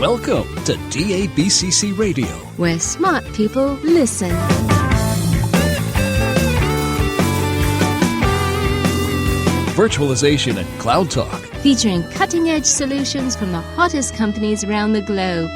Welcome to DABCC Radio, where smart people listen. Virtualization and Cloud Talk, Featuring cutting-edge solutions from the hottest companies around the globe.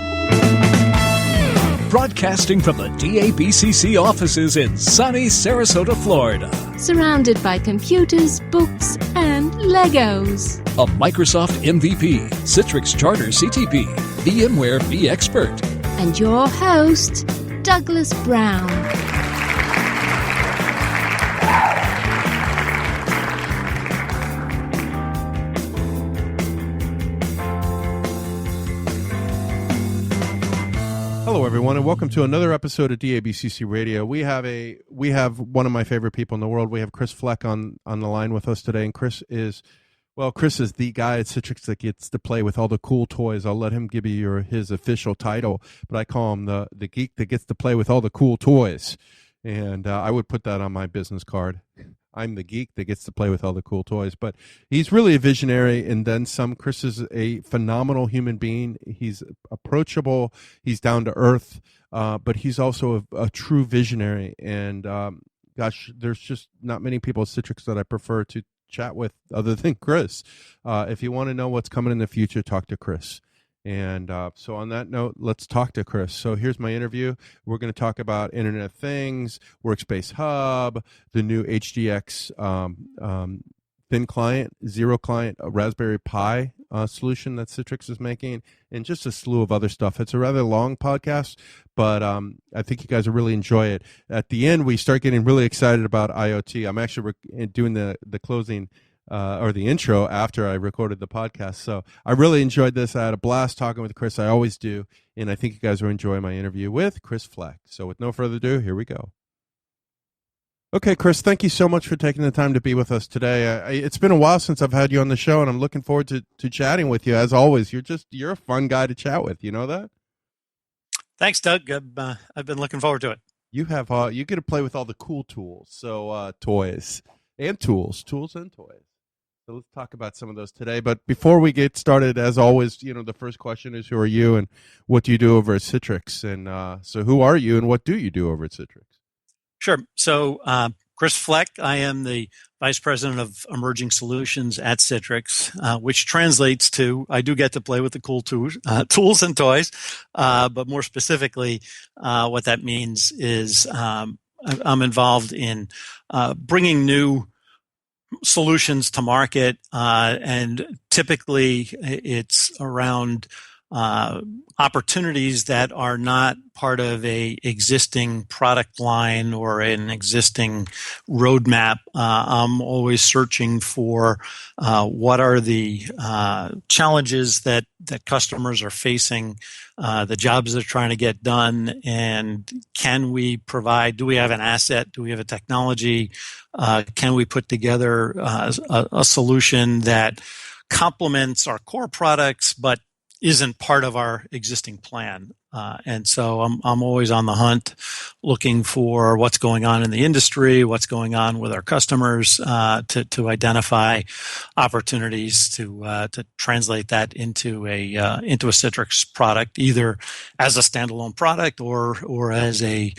broadcasting from the DABCC offices in sunny Sarasota, Florida. Surrounded by computers, books, and Legos. A Microsoft MVP, Citrix Charter CTP, VMware vExpert. And your host, Douglas Brown. Hello, everyone, and welcome to another episode of DABCC Radio. We have one of my favorite people in the world. We have Chris Fleck on the line with us today, and Chris is the guy at Citrix that gets to play with all the cool toys. I'll let him give you his official title, but I call him the geek that gets to play with all the cool toys, and I would put that on my business card. I'm the geek that gets to play with all the cool toys. But he's really a visionary, and then some. Chris is a phenomenal human being. He's approachable. He's down to earth, but he's also a true visionary. And gosh, there's just not many people at Citrix that I prefer to chat with other than Chris. If you want to know what's coming in the future, talk to Chris. And so on that note, let's talk to Chris. So here's my interview. We're going to talk about Internet of Things, Workspace Hub, the new HDX thin client, zero client, Raspberry Pi solution that Citrix is making, and just a slew of other stuff. It's a rather long podcast, but I think you guys will really enjoy it. At the end, we start getting really excited about IoT. I'm actually doing the closing or the intro after I recorded the podcast. So I really enjoyed this. I had a blast talking with Chris. I always do. And I think you guys will enjoy my interview with Chris Fleck. So with no further ado, here we go. Okay, Chris, thank you so much for taking the time to be with us today. It's been a while since I've had you on the show, and I'm looking forward to chatting with you. As always, you're a fun guy to chat with. You know that? Thanks, Doug. I've been looking forward to it. You get to play with all the cool tools. So toys and tools and toys. So let's talk about some of those today. But before we get started, as always, the first question is, who are you and what do you do over at Citrix? And so who are you and what do you do over at Citrix? Sure. So Chris Fleck, I am the Vice President of Emerging Solutions at Citrix, which translates to I do get to play with the cool tools and toys. But more specifically, what that means is I'm involved in bringing new solutions to market, and typically it's around opportunities that are not part of a existing product line or an existing roadmap. I'm always searching for what are the challenges that customers are facing, the jobs they're trying to get done, and can we provide, do we have an asset, do we have a technology, can we put together a solution that complements our core products but isn't part of our existing plan. And so I'm always on the hunt looking for what's going on in the industry, what's going on with our customers, to identify opportunities to translate that into a Citrix product, either as a standalone product or as a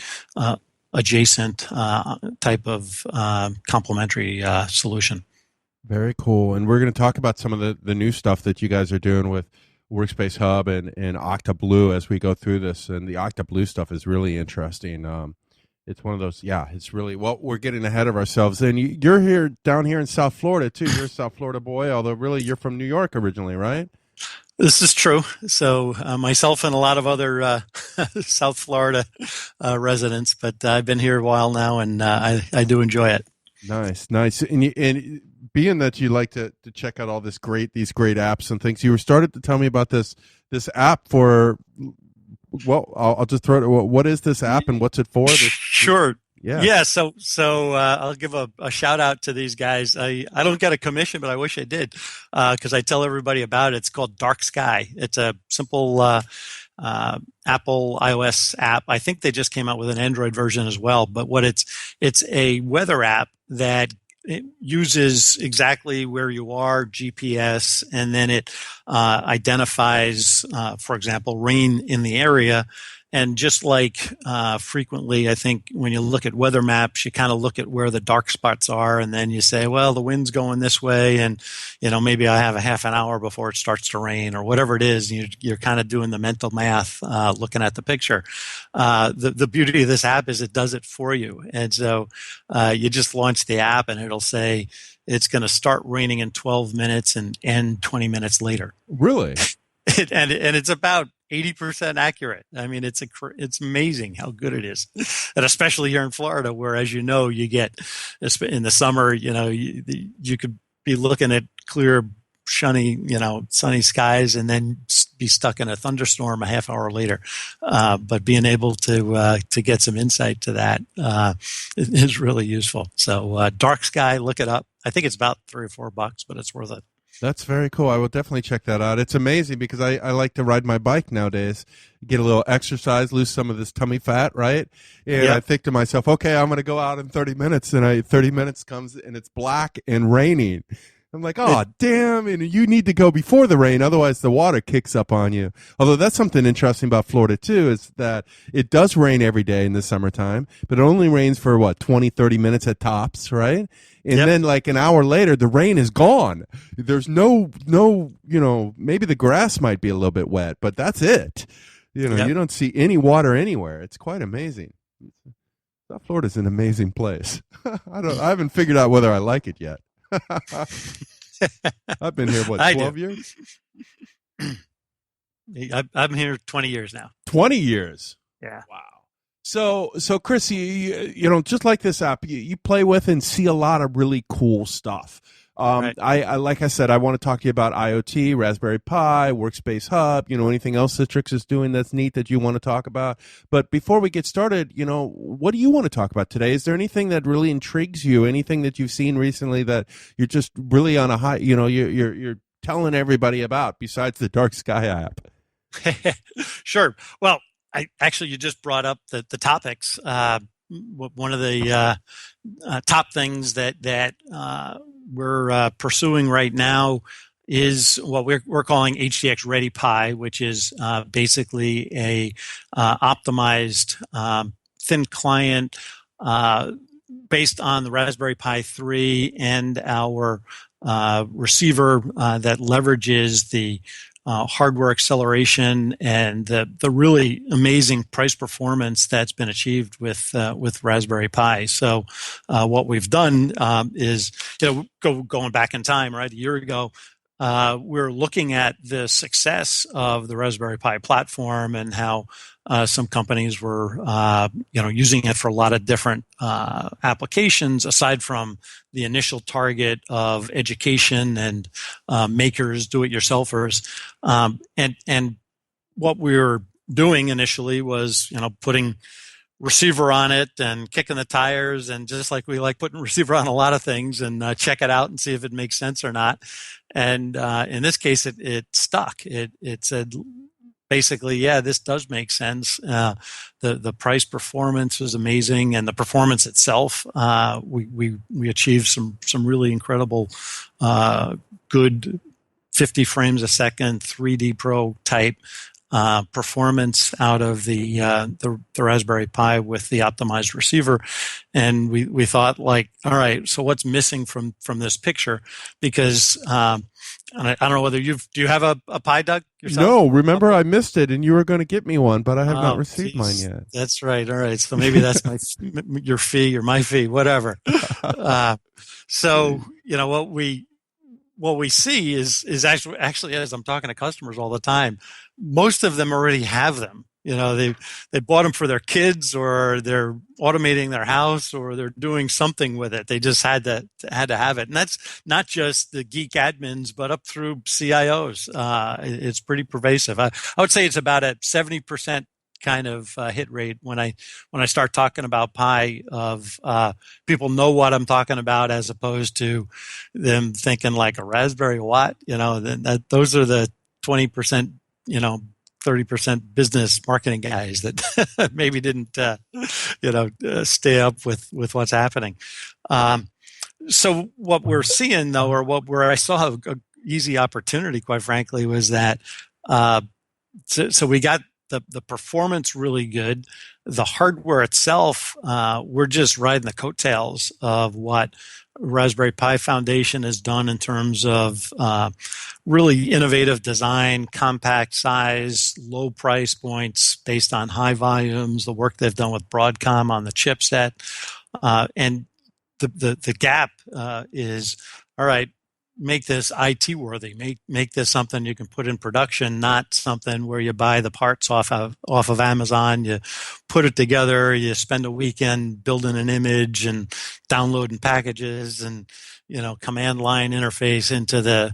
adjacent type of complementary solution. Very cool. And we're going to talk about some of the new stuff that you guys are doing with Workspace Hub and Octoblu as we go through this. And the Octoblu stuff is really interesting. It's one of those, it's really, we're getting ahead of ourselves. And you're down here in South Florida, too. You're a South Florida boy, although really you're from New York originally, right? This is true. So myself and a lot of other South Florida residents, but I've been here a while now, and I do enjoy it. Nice. And being that you like to check out all these great apps and things, you were started to tell me about this app for. Well, I'll just throw it. What is this app and what's it for? Sure. Yeah. So I'll give a shout out to these guys. I don't get a commission, but I wish I did, because I tell everybody about it. It's called Dark Sky. It's a simple Apple iOS app. I think they just came out with an Android version as well. But what it's a weather app that it uses exactly where you are, GPS, and then it identifies, for example, rain in the area. And just like frequently, I think when you look at weather maps, you kind of look at where the dark spots are, and then you say, well, the wind's going this way, and maybe I have a half an hour before it starts to rain, or whatever it is. You're kind of doing the mental math, looking at the picture. The beauty of this app is it does it for you, and so you just launch the app, and it'll say it's going to start raining in 12 minutes and end 20 minutes later. Really? And it's about 80% accurate. I mean, it's amazing how good it is, and especially here in Florida, where, as you know, you get in the summer. You could be looking at clear, sunny skies, and then be stuck in a thunderstorm a half hour later. But being able to get some insight to that is really useful. So, dark sky, look it up. I think it's about $3 or $4, but it's worth it. That's very cool. I will definitely check that out. It's amazing because I like to ride my bike nowadays, get a little exercise, lose some of this tummy fat, right? And I think to myself, okay, I'm going to go out in 30 minutes, and 30 minutes comes and it's black and raining. I'm like, oh, damn, and you need to go before the rain, otherwise the water kicks up on you. Although that's something interesting about Florida, too, is that it does rain every day in the summertime, but it only rains for, 20, 30 minutes at tops, right? And then like an hour later, the rain is gone. There's no, maybe the grass might be a little bit wet, but that's it. You don't see any water anywhere. It's quite amazing. South Florida's an amazing place. I haven't figured out whether I like it yet. I've been here, 12 years? I'm here 20 years now. 20 years? Yeah. Wow. So Chris, you just like this app, you play with and see a lot of really cool stuff. Right. I like I said, I want to talk to you about IoT, Raspberry Pi, Workspace Hub, anything else Citrix is doing that's neat that you want to talk about. But before we get started, what do you want to talk about today? Is there anything that really intrigues you? Anything that you've seen recently that you're just really on a high, you're telling everybody about besides the Dark Sky app? Sure. Well, you just brought up the topics. One of the top things that we're pursuing right now is what we're calling HDX Ready Pi, which is basically a optimized thin client based on the Raspberry Pi 3 and our receiver that leverages the hardware acceleration and the really amazing price performance that's been achieved with Raspberry Pi. So what we've done is going back in time, right, a year ago. We're looking at the success of the Raspberry Pi platform and how some companies were, using it for a lot of different applications aside from the initial target of education and makers, do-it-yourselfers. And what we were doing initially was, putting receiver on it and kicking the tires, and just like we like putting receiver on a lot of things, and check it out and see if it makes sense or not. And in this case, it stuck. It said basically, yeah, this does make sense. The price performance was amazing, and the performance itself, we achieved some really incredible, good 50 frames a second 3D Pro type performance out of the Raspberry Pi with the optimized receiver. And we thought, like, all right, so what's missing from this picture? Because and I don't know whether do you have a Pi, Doug, yourself? No, remember I missed it, and you were going to get me one, but I have not received mine yet. That's right. All right, so maybe that's your fee or my fee, whatever. So what we see is actually, as I'm talking to customers all the time, most of them already have them. They bought them for their kids, or they're automating their house, or they're doing something with it. They just had to have it. And that's not just the geek admins, but up through CIOs. It's pretty pervasive. I would say it's about a 70% kind of hit rate when I start talking about Pi, of people know what I'm talking about, as opposed to them thinking like a Raspberry what, those are the 20%, 30% business marketing guys that maybe didn't stay up with what's happening. So what we're seeing though, or where I saw a easy opportunity, quite frankly, was that so we got the performance really good. The hardware itself, we're just riding the coattails of what Raspberry Pi Foundation has done in terms of really innovative design, compact size, low price points based on high volumes, the work they've done with Broadcom on the chipset. And the gap is, all right, make this IT worthy, make this something you can put in production, not something where you buy the parts off of Amazon, you put it together, you spend a weekend building an image and downloading packages and command line interface into the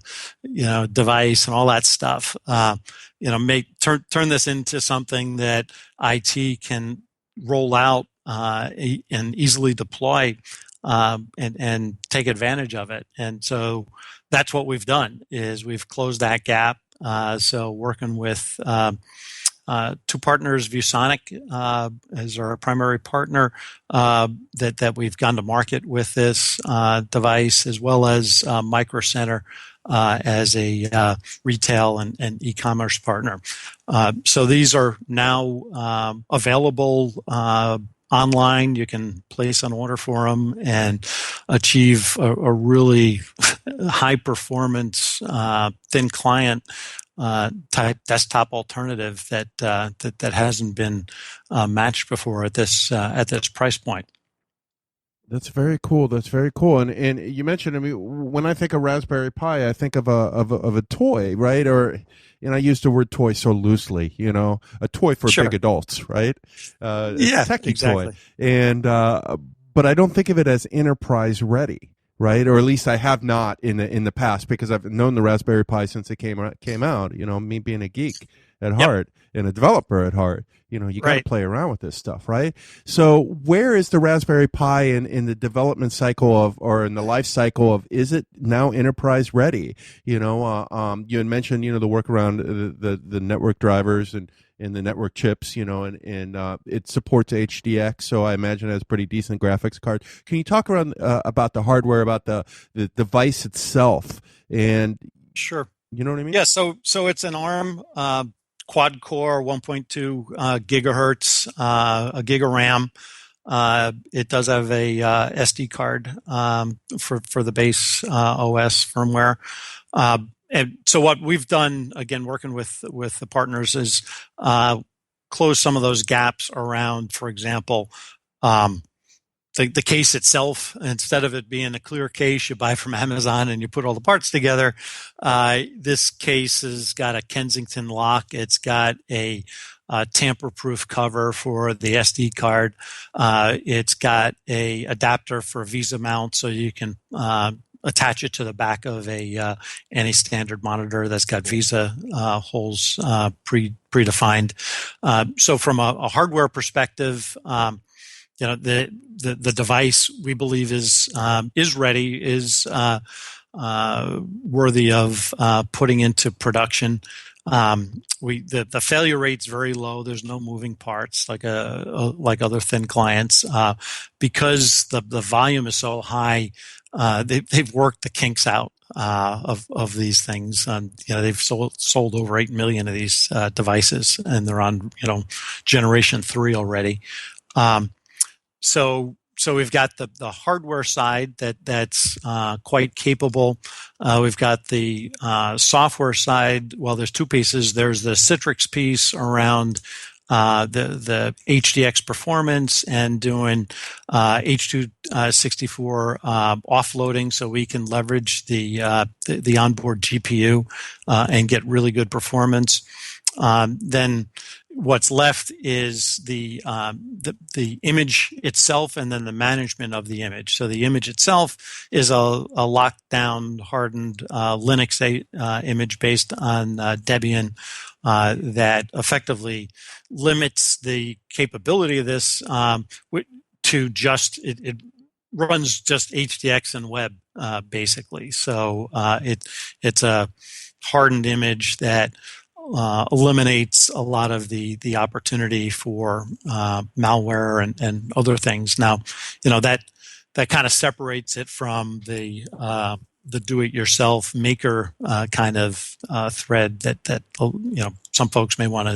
device and all that stuff. Turn this into something that IT can roll out and easily deploy and take advantage of it. And so that's what we've done, is we've closed that gap. So working with two partners, ViewSonic as our primary partner, that we've gone to market with this device, as well as Micro Center as a retail and e-commerce partner. So these are now available online. You can place an order for them and achieve a really high performance thin client type desktop alternative that hasn't been matched before at this price point. That's very cool. That's very cool. And you mentioned, I mean, when I think of Raspberry Pi, I think of a toy, right? Or, I use the word toy so loosely, a toy for Sure. big adults, right? Yeah, techie exactly. toy. And but I don't think of it as enterprise ready, right? Or at least I have not in the past, because I've known the Raspberry Pi since it came out. Me being a geek at heart and a developer at heart. You got to play around with this stuff, right? So where is the Raspberry Pi in the development cycle or in the life cycle of, is it now enterprise ready? You had mentioned, the work around the network drivers and the network chips, and it supports HDX, so I imagine it has pretty decent graphics card. Can you talk around about the hardware, about the device itself? And Sure. You know what I mean? Yeah, so it's an ARM quad core, 1.2 gigahertz, a gig of RAM. It does have a SD card for the base OS firmware. And so what we've done, again, working with the partners, is close some of those gaps around, for example, the case itself. Instead of it being a clear case you buy from Amazon and you put all the parts together, this case has got a Kensington lock. It's got a tamper-proof cover for the SD card. It's got a adapter for Visa mount, so you can attach it to the back of any standard monitor that's got Visa holes predefined. So from a hardware perspective, the device, we believe, is ready, is worthy of putting into production. The failure rate's very low. There's no moving parts like other thin clients, because the volume is so high. They've worked the kinks out of these things. They've sold over 8 million of these devices, and they're on generation 3 already. So we've got the hardware side that's quite capable. We've got the software side. Well, there's two pieces. There's the Citrix piece around the HDX performance and doing H.264 offloading, so we can leverage the onboard GPU and get really good performance. Then what's left is the image itself, and then the management of the image. So the image itself is a lockdown, hardened Linux image based on Debian that effectively limits the capability of this to just it runs just HDX and web basically. So it's a hardened image that eliminates a lot of the opportunity for malware and other things. Now, that that kind of separates it from the do-it-yourself maker kind of thread that some folks may want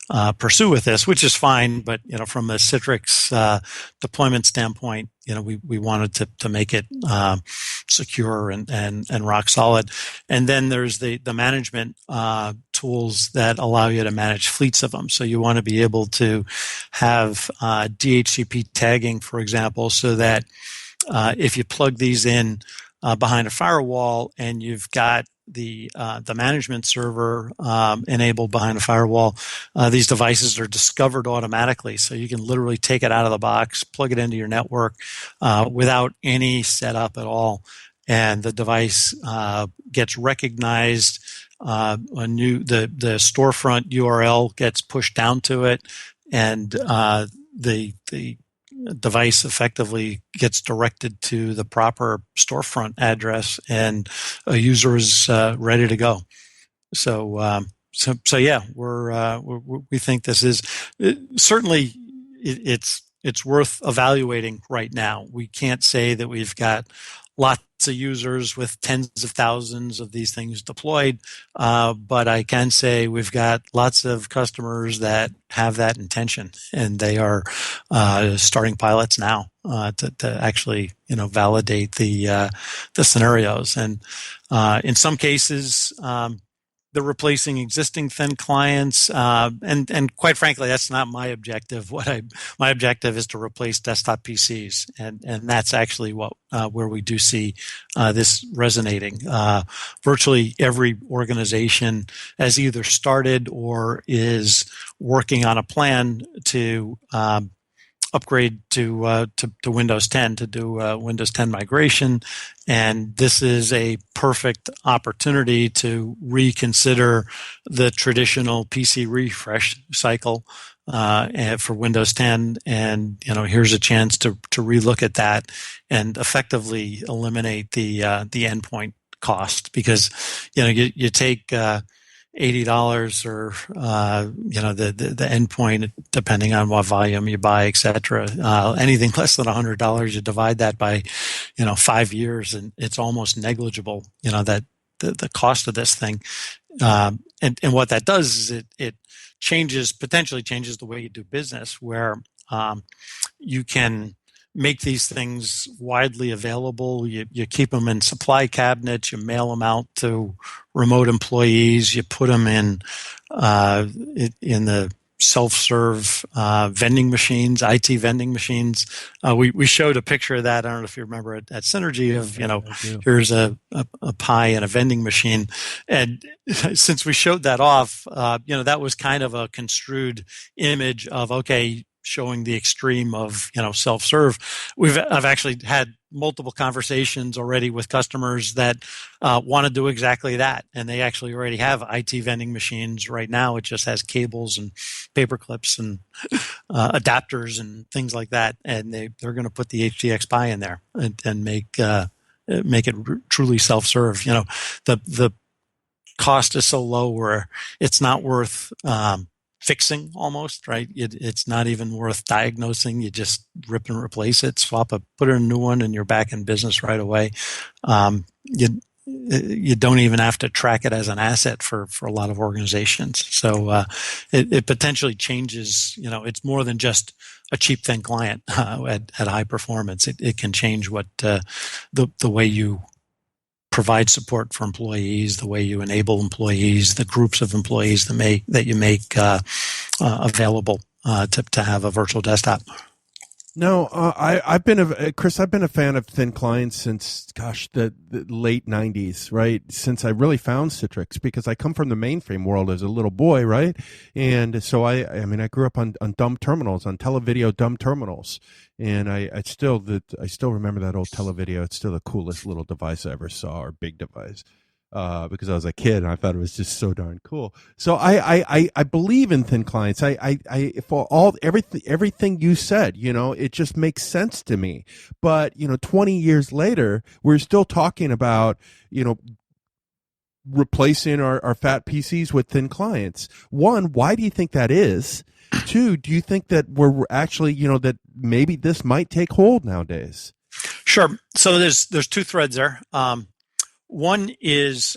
to pursue with this, which is fine. But from a Citrix deployment standpoint, we wanted to make it secure and rock solid. And then there's the management tools that allow you to manage fleets of them. So you want to be able to have DHCP tagging, for example, so that if you plug these in behind a firewall and you've got the management server enabled behind a firewall, these devices are discovered automatically. So you can literally take it out of the box, plug it into your network without any setup at all, and the device gets recognized. The storefront URL gets pushed down to it, and the device effectively gets directed to the proper storefront address, and a user is ready to go. So yeah, we think this is certainly it's worth evaluating right now. We can't say that we've got lots of users with tens of thousands of these things deployed, but I can say we've got lots of customers that have that intention, and they are starting pilots now to actually validate the scenarios. And in some cases, they're replacing existing thin clients, and quite frankly, that's not my objective. My objective is to replace desktop PCs, and that's actually where we do see this resonating. Virtually every organization has either started or is working on a plan to upgrade to Windows 10, to do Windows 10 migration, and this is a perfect opportunity to reconsider the traditional PC refresh cycle for Windows 10, and here's a chance to relook at that and effectively eliminate the endpoint cost, because you take $80 or the endpoint, depending on what volume you buy, etc. Anything less than $100, you divide that by 5 years, and it's almost negligible. That the cost of this thing, and what that does is it potentially changes the way you do business, where you can make these things widely available. You keep them in supply cabinets. You mail them out to remote employees. You put them in the self-serve vending machines, IT vending machines. We showed a picture of that. I don't know if you remember it at Synergy of here's a pie and a vending machine. And since we showed that off, that was kind of a construed image of showing the extreme of self-serve. I've actually had multiple conversations already with customers that want to do exactly that, and they actually already have IT vending machines right now. It just has cables and paper clips and adapters and things like that, and they're going to put the HDX Pi in there and make it truly self-serve. The cost is so low where it's not worth fixing, almost, right? It's not even worth diagnosing. You just rip and replace it, put in a new one, and you're back in business right away. You don't even have to track it as an asset for a lot of organizations. So it potentially changes. It's more than just a cheap thin client at high performance. It can change what the way you provide support for employees, the way you enable employees, the groups of employees that you make available to have a virtual desktop. No, I've been a fan of thin clients since the late 90s, right? Since I really found Citrix, because I come from the mainframe world as a little boy, right? And so I grew up on dumb terminals, on televideo dumb terminals, and I still remember that old televideo. It's still the coolest little device I ever saw, or big device. Because I was a kid and I thought it was just so darn cool. So I believe in thin clients. For everything you said, it just makes sense to me. But 20 years later, we're still talking about replacing our fat PCs with thin clients. One, why do you think that is? Two, do you think that we're actually that maybe this might take hold nowadays? Sure. So there's two threads there. One is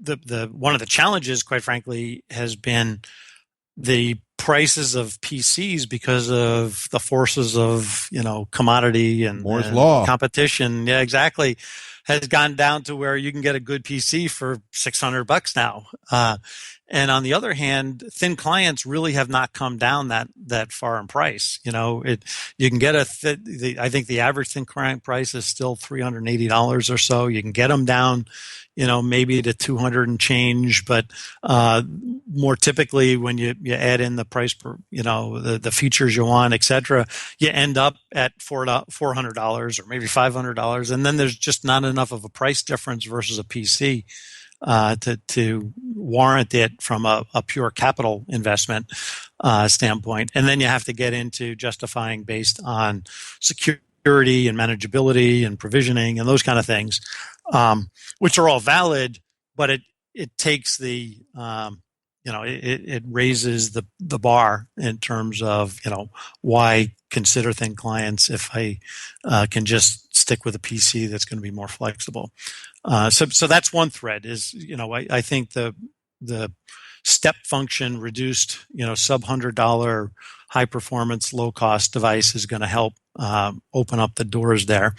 the one of the challenges, quite frankly, has been the prices of PCs because of the forces of commodity and Moore's law competition. Yeah, exactly, has gone down to where you can get a good PC for $600 now. And on the other hand, thin clients really have not come down that far in price. You can get I think the average thin client price is still $380 or so. You can get them down, maybe to 200 and change, but more typically when you add in the price per, the features you want, et cetera, you end up at $400 or maybe $500, and then there's just not enough of a price difference versus a PC to warrant it from a pure capital investment standpoint. And then you have to get into justifying based on security and manageability and provisioning and those kind of things, which are all valid, but it takes the it raises the bar in terms of why consider thin clients if I can just stick with a PC that's going to be more flexible. So that's one thread is I think the step function reduced sub $100 high performance low cost device is going to help open up the doors there.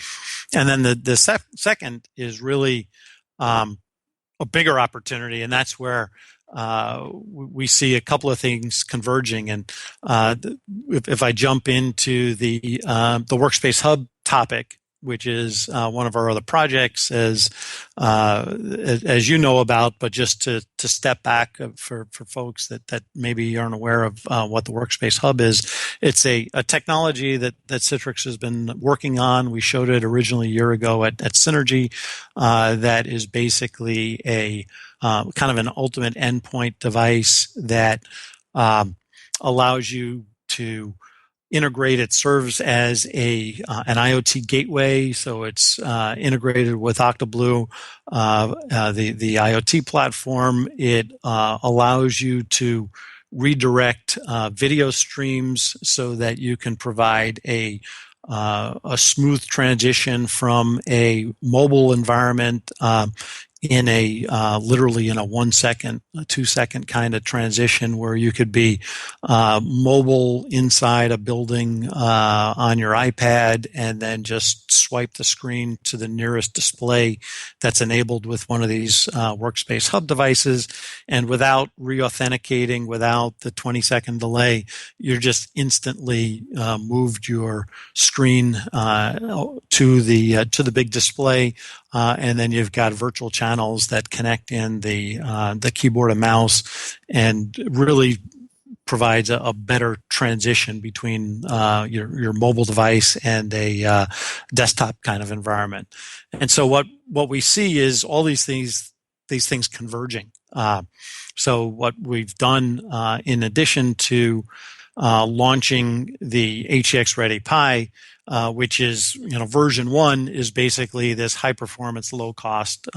And then the second is really a bigger opportunity, and that's where we see a couple of things converging. And if I jump into the Workspace Hub topic, which is one of our other projects, as you know about, but just to step back for folks that maybe aren't aware of what the Workspace Hub is, it's a technology that Citrix has been working on. We showed it originally a year ago at Synergy. That is basically a kind of an ultimate endpoint device that allows you to integrate. It serves as an IoT gateway, so it's integrated with Octoblu, the IoT platform. It allows you to redirect video streams so that you can provide a smooth transition from a mobile environment in literally in a 1 second, 2 second kind of transition where you could be mobile inside a building on your iPad and then just swipe the screen to the nearest display that's enabled with one of these Workspace Hub devices. And without re-authenticating, without the 20-second delay, you're just instantly moved your screen to the big display. And then you've got virtual channels that connect in the keyboard and mouse, and really provides a better transition between your mobile device and a desktop kind of environment. And so what we see is all these things converging. So what we've done in addition to launching the HDX Ready Pi, which is, version 1 is basically this high performance, low cost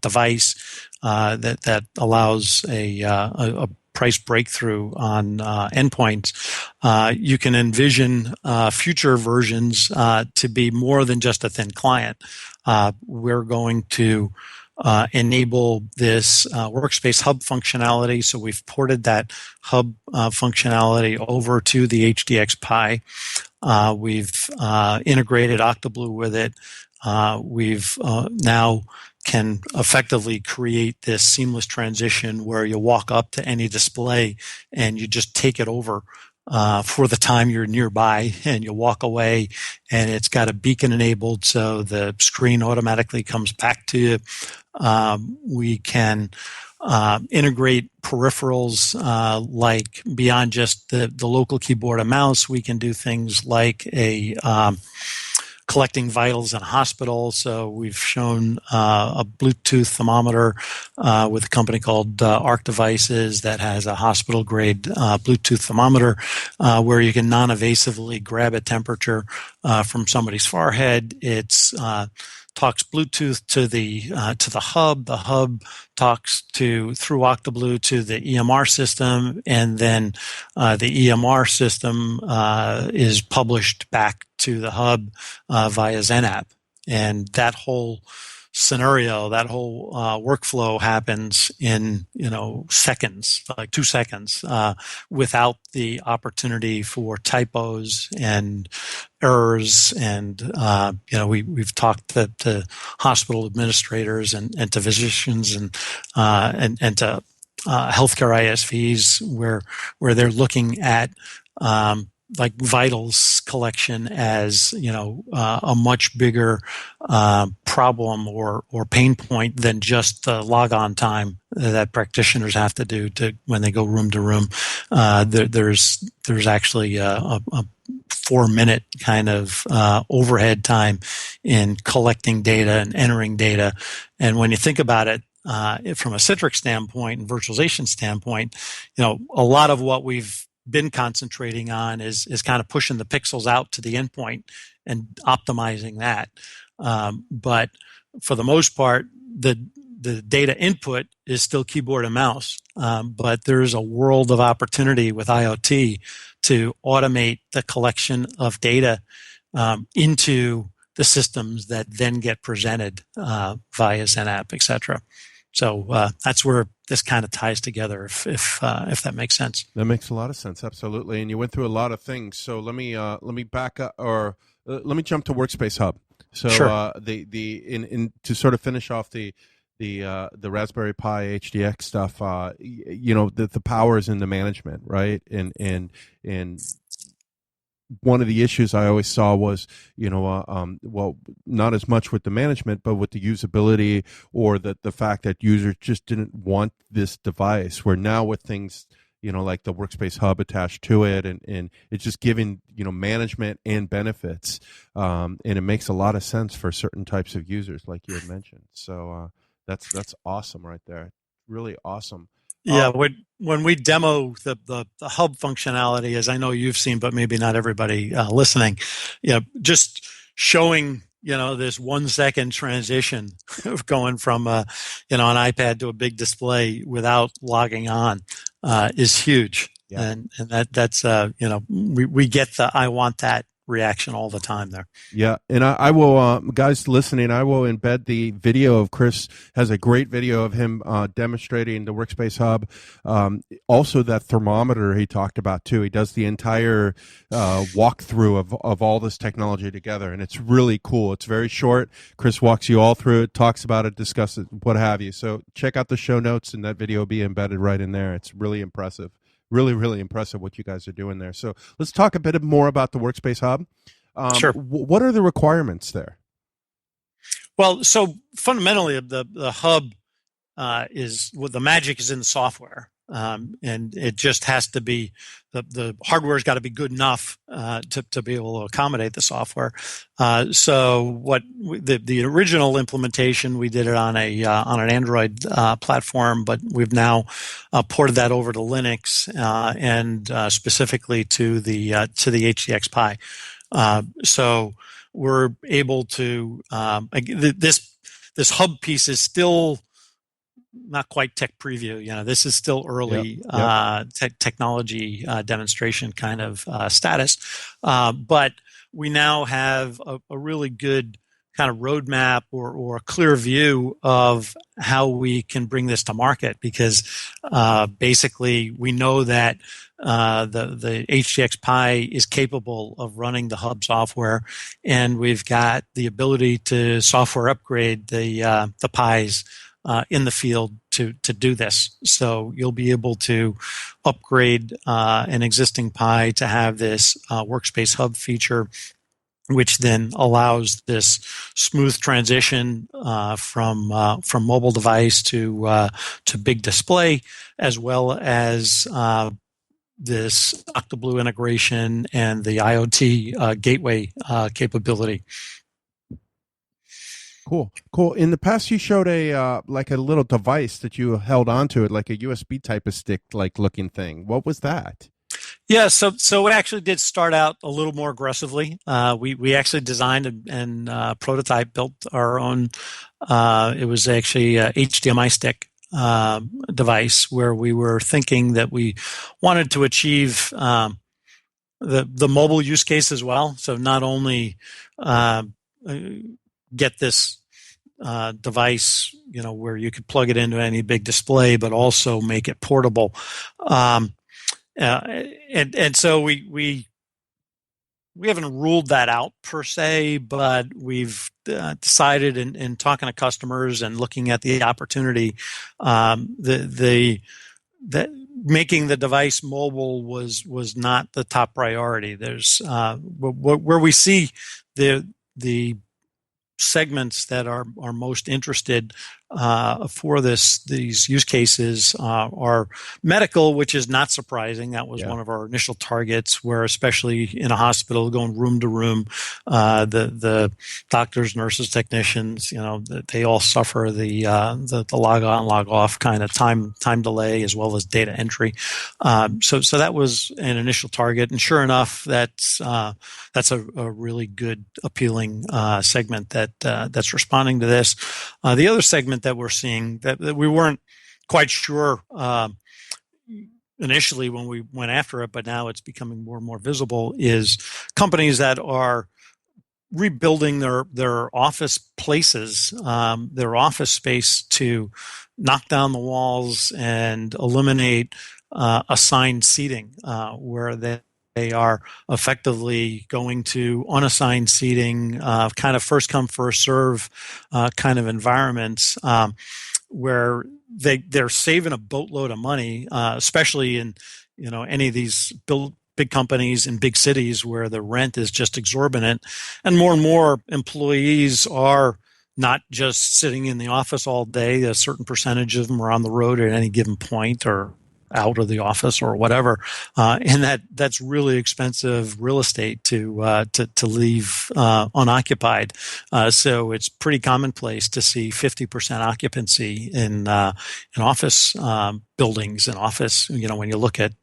device that allows a price breakthrough on endpoints. You can envision future versions to be more than just a thin client. We're going to enable this Workspace Hub functionality. So we've ported that Hub functionality over to the HDX Pi. We've integrated Octoblu with it. We've now can effectively create this seamless transition where you walk up to any display and you just take it over for the time you're nearby, and you walk away, and it's got a beacon enabled so the screen automatically comes back to you. We can integrate peripherals like beyond just the local keyboard and mouse. We can do things like collecting vitals in a hospital. So we've shown a Bluetooth thermometer with a company called Arc Devices that has a hospital-grade Bluetooth thermometer where you can non-evasively grab a temperature from somebody's forehead. It's talks Bluetooth to the hub. The hub talks through Octoblu to the EMR system, and then the EMR system is published back to the hub via XenApp. And that whole scenario, that whole workflow happens in seconds, like 2 seconds, without the opportunity for typos and errors. And we've talked to hospital administrators and to physicians and to healthcare ISVs where they're looking at like vitals collection as a much bigger problem or pain point than just the log-on time that practitioners have to do when they go room to room. There's actually a 4-minute kind of overhead time in collecting data and entering data. And when you think about it, from a Citrix standpoint and virtualization standpoint, a lot of what we've been concentrating on is kind of pushing the pixels out to the endpoint and optimizing that. But for the most part, the data input is still keyboard and mouse. But there's a world of opportunity with IoT to automate the collection of data into the systems that then get presented via XenApp, et cetera. So that's where this kind of ties together, if that makes sense. That makes a lot of sense, absolutely. And you went through a lot of things. So let me back up, or let me jump to Workspace Hub. So sure. To sort of finish off the Raspberry Pi HDX stuff, the power is in the management, right? And one of the issues I always saw was, not as much with the management, but with the usability or the fact that users just didn't want this device. Where now with things, like the Workspace Hub attached to it, and it's just giving, management and benefits, and it makes a lot of sense for certain types of users, like you had mentioned. So that's awesome right there. Really awesome. Yeah, when we demo the hub functionality, as I know you've seen, but maybe not everybody listening, just showing this 1 second transition of going from an iPad to a big display without logging on is huge. Yeah. And that's we get the I want that reaction all the time there. Yeah, and I will, guys listening, I will embed the video of Chris. Has a great video of him demonstrating the Workspace Hub. Also, that thermometer he talked about too. He does the entire walkthrough of all this technology together, and it's really cool. It's very short. Chris walks you all through it, talks about it, discusses, what have you. So check out the show notes, and that video will be embedded right in there. It's really impressive. Really, really impressive what you guys are doing there. So let's talk a bit more about the Workspace Hub. Sure. What are the requirements there? Well, so fundamentally, the hub the magic is in the software, and it just has to be the hardware's got to be good enough to be able to accommodate the software. So what the original implementation, we did it on an Android platform, but we've now ported that over to Linux and specifically to the HDX Pi. So we're able to this hub piece is still not quite tech preview. This is still early technology demonstration kind of status. But we now have a really good kind of roadmap or a clear view of how we can bring this to market, because basically we know that the HDX Pi is capable of running the hub software, and we've got the ability to software upgrade the Pis in the field to do this. So you'll be able to upgrade an existing Pi to have this Workspace Hub feature, which then allows this smooth transition from mobile device to big display, as well as this Octoblu integration and the IoT gateway capability. Cool. In the past, you showed a little device that you held onto it, like a USB type of stick, like looking thing. What was that? Yeah, so it actually did start out a little more aggressively. We actually designed and prototype built our own. It was actually a HDMI stick device where we were thinking that we wanted to achieve the mobile use case as well. So not only get this device, where you could plug it into any big display, but also make it portable. And so we haven't ruled that out per se, but we've decided in talking to customers and looking at the opportunity, that making the device mobile was not the top priority. There's where we see the segments that are most interested for these use cases are medical, which is not surprising. That was one of our initial targets, where especially in a hospital, going room to room, the doctors, nurses, technicians, they all suffer the log on, log off kind of time delay, as well as data entry. So that was an initial target, and sure enough, that's a really good, appealing segment that's responding to this. The other segment that we're seeing that we weren't quite sure initially when we went after it, but now it's becoming more and more visible, is companies that are rebuilding their office places, their office space, to knock down the walls and eliminate assigned seating, where they are effectively going to unassigned seating, kind of first come, first serve kind of environments, where they're saving a boatload of money, especially in any of these big companies in big cities where the rent is just exorbitant, and more employees are not just sitting in the office all day. A certain percentage of them are on the road at any given point, or out of the office or whatever, and that's really expensive real estate to leave unoccupied. So it's pretty commonplace to see 50% occupancy in office buildings and office. When you look at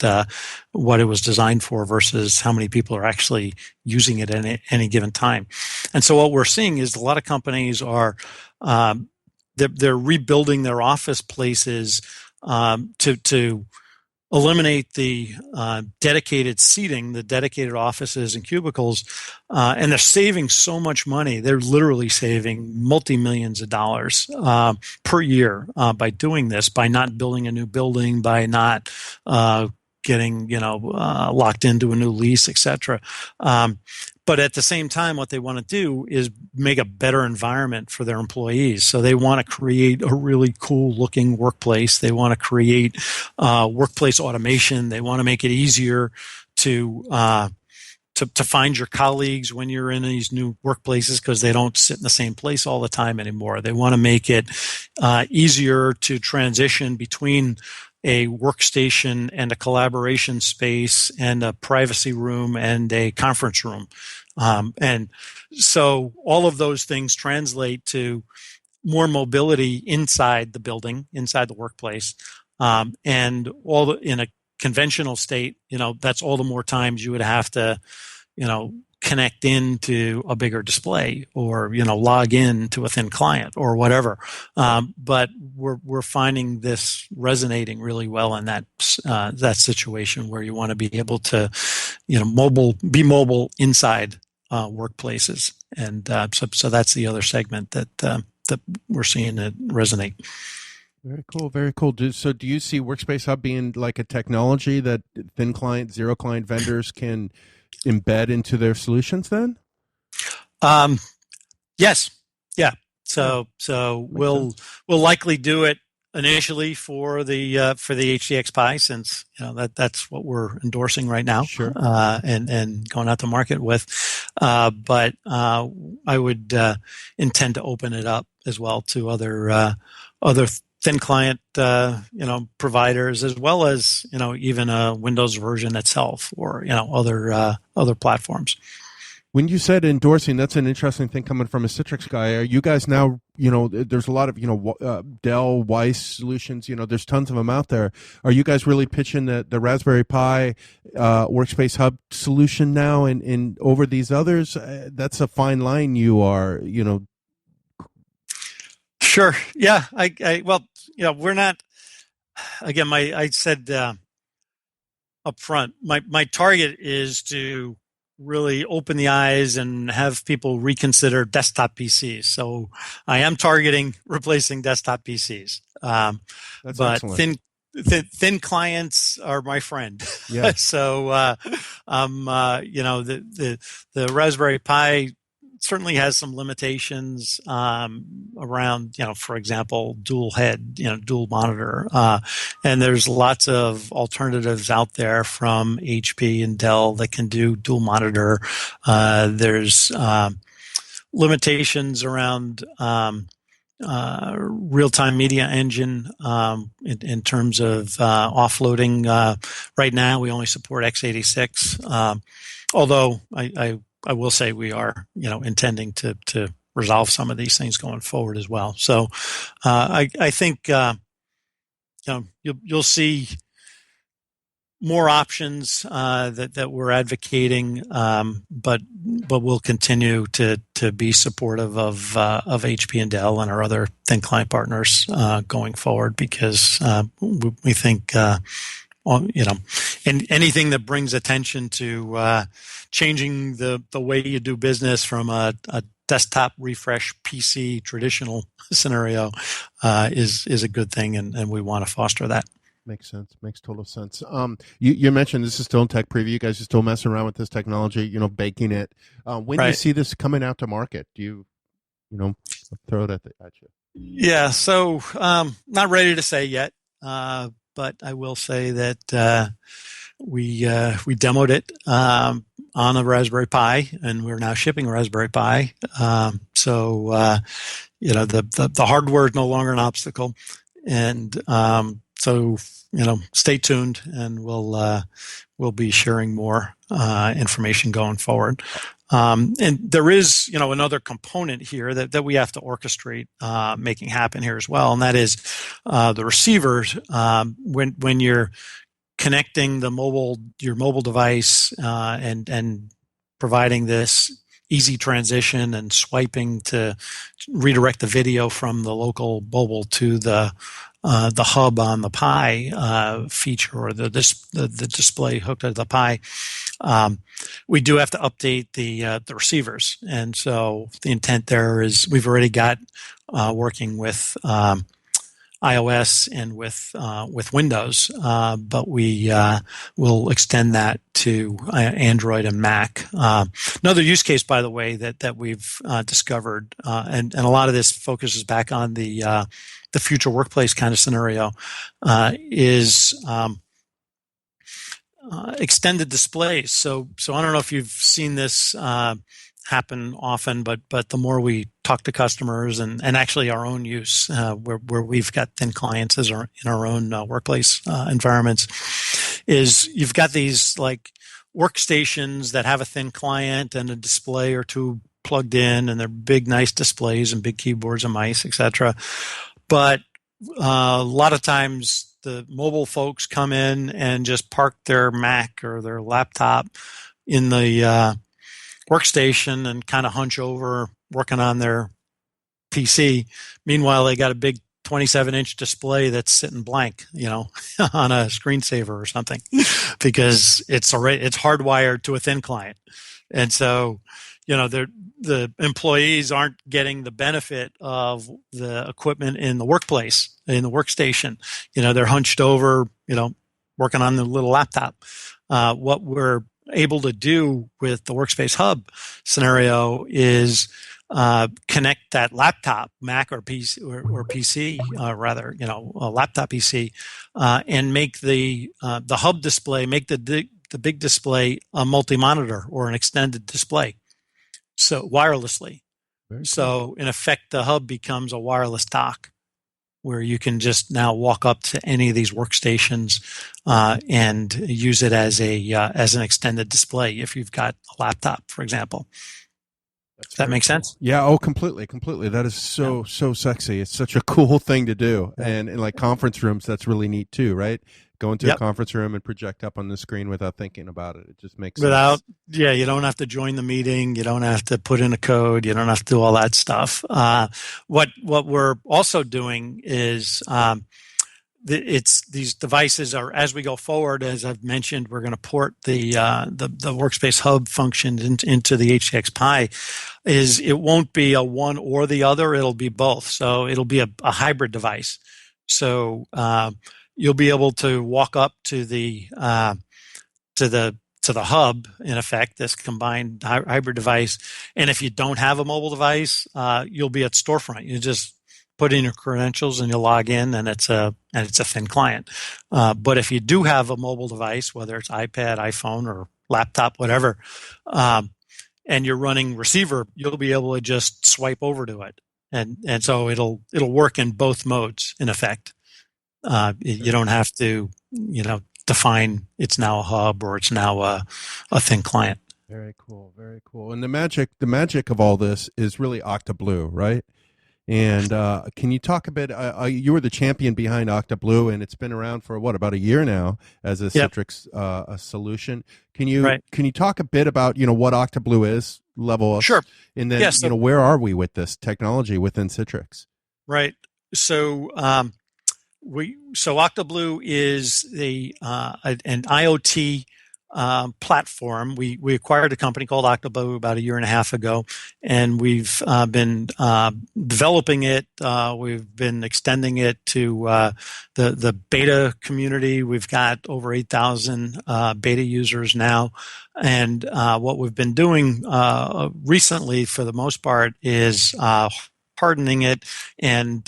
what it was designed for versus how many people are actually using it at any given time. And so what we're seeing is a lot of companies are they're rebuilding their office places to eliminate the dedicated seating, the dedicated offices and cubicles, and they're saving so much money. They're literally saving multi-millions of dollars per year by doing this, by not building a new building, by not getting locked into a new lease, etc. But at the same time, what they want to do is make a better environment for their employees. So they want to create a really cool looking workplace. They want to create workplace automation. They want to make it easier to find your colleagues when you're in these new workplaces, because they don't sit in the same place all the time anymore. They want to make it easier to transition between a workstation and a collaboration space and a privacy room and a conference room. And so all of those things translate to more mobility inside the building, inside the workplace. And in a conventional state, that's all the more times you would have to, connect into a bigger display, or log in to a thin client or whatever. But we're finding this resonating really well in that situation where you want to be able to be mobile inside workplaces, and so that's the other segment that we're seeing it resonate. Very cool. Very cool. So do you see Workspace Hub being like a technology that thin client, zero client vendors can embed into their solutions then? Yes. Yeah. So we'll likely do it initially for the HDX Pi, since that's what we're endorsing right now. Sure. And going out to market with. But I would intend to open it up as well to other thin client providers, as well as even a Windows version itself, or other platforms. When you said endorsing, that's an interesting thing coming from a Citrix guy. Are you guys now, there's a lot of, Dell, Weiss solutions, there's tons of them out there. Are you guys really pitching the Raspberry Pi Workspace Hub solution now and over these others? That's a fine line you are, Sure. Yeah. Well, we're not, again, I said, up front. My target is to really open the eyes and have people reconsider desktop PCs. So I am targeting replacing desktop PCs. That's but excellent. thin clients are my friend. Yeah. So, the Raspberry Pi certainly has some limitations around, for example, dual head, dual monitor. And there's lots of alternatives out there from HP and Dell that can do dual monitor. There's limitations around real-time media engine in terms of offloading. Right now, we only support x86, although I will say we are, intending to resolve some of these things going forward as well. So I think you'll see more options that we're advocating, but we'll continue to be supportive of HP and Dell and our other thin client partners going forward, because we think and anything that brings attention to changing the way you do business from a desktop refresh PC traditional scenario is a good thing, and we want to foster that. Makes sense. Makes total sense. You mentioned this is still in tech preview. You guys are still messing around with this technology, baking it. When do you see this coming out to market? Do you, throw it at you? Yeah. So not ready to say yet. But I will say that we demoed it on a Raspberry Pi, and we're now shipping a Raspberry Pi. The hardware is no longer an obstacle, and so stay tuned, and we'll be sharing more information going forward. And there is, another component here that we have to orchestrate making happen here as well, and that is the receivers. When you're connecting your mobile device and providing this easy transition and swiping to redirect the video from the local mobile to the hub on the Pi feature, or the display hooked to the Pi. We do have to update the receivers, and so the intent there is we've already got working with iOS and with Windows, but we will extend that to Android and Mac. Another use case, by the way, that we've discovered, and a lot of this focuses back on the future workplace kind of scenario, is extended displays. So I don't know if you've seen this happen often, but the more we talk to customers and actually our own use, where we've got thin clients in our own workplace environments, is you've got these like workstations that have a thin client and a display or two plugged in, and they're big, nice displays and big keyboards and mice, etc. But a lot of times the mobile folks come in and just park their Mac or their laptop in the workstation and kind of hunch over working on their PC. Meanwhile, they got a big 27-inch display that's sitting blank, on a screensaver or something, because it's hardwired to a thin client. And so, the employees aren't getting the benefit of the equipment in the workplace, in the workstation. They're hunched over, working on the little laptop. What we're able to do with the Workspace Hub scenario is connect that laptop, Mac or PC, or PC, rather, a laptop PC, and make the hub display, make the big display a multi-monitor or an extended display, so wirelessly. Very so cool. In effect, the hub becomes a wireless dock, where you can just now walk up to any of these workstations and use it as an extended display if you've got a laptop, for example. Does that make sense? Yeah. Oh, completely. That is so sexy. It's such a cool thing to do. Yeah. And in like conference rooms, that's really neat too, right? Go into a conference room and project up on the screen without thinking about it. It just makes sense. You don't have to join the meeting. You don't have to put in a code. You don't have to do all that stuff. What we're also doing is it's these devices are, as we go forward, as I've mentioned, we're going to port the Workspace Hub function into the HDX Pi. It won't be a one or the other; it'll be both. So it'll be a hybrid device. So you'll be able to walk up to the hub, in effect, this combined hybrid device. And if you don't have a mobile device, you'll be at storefront. You just put in your credentials and you log in, and it's a thin client. But if you do have a mobile device, whether it's iPad, iPhone, or laptop, whatever, and you're running receiver, you'll be able to just swipe over to it, and so it'll work in both modes, in effect. You don't have to, define it's now a hub or it's now a thin client. Very cool, very cool. And the magic of all this is really Octoblu, right? And can you talk a bit? You were the champion behind Octoblu, and it's been around for about a year now as a Citrix a solution. Can you talk a bit about what Octoblu is, level up? Sure. And then where are we with this technology within Citrix? Right. So Octoblu is an IoT platform. We acquired a company called Octoblu about a year and a half ago, and we've been developing it. We've been extending it to the beta community. We've got over 8,000 beta users now, and what we've been doing recently, for the most part, is hardening it and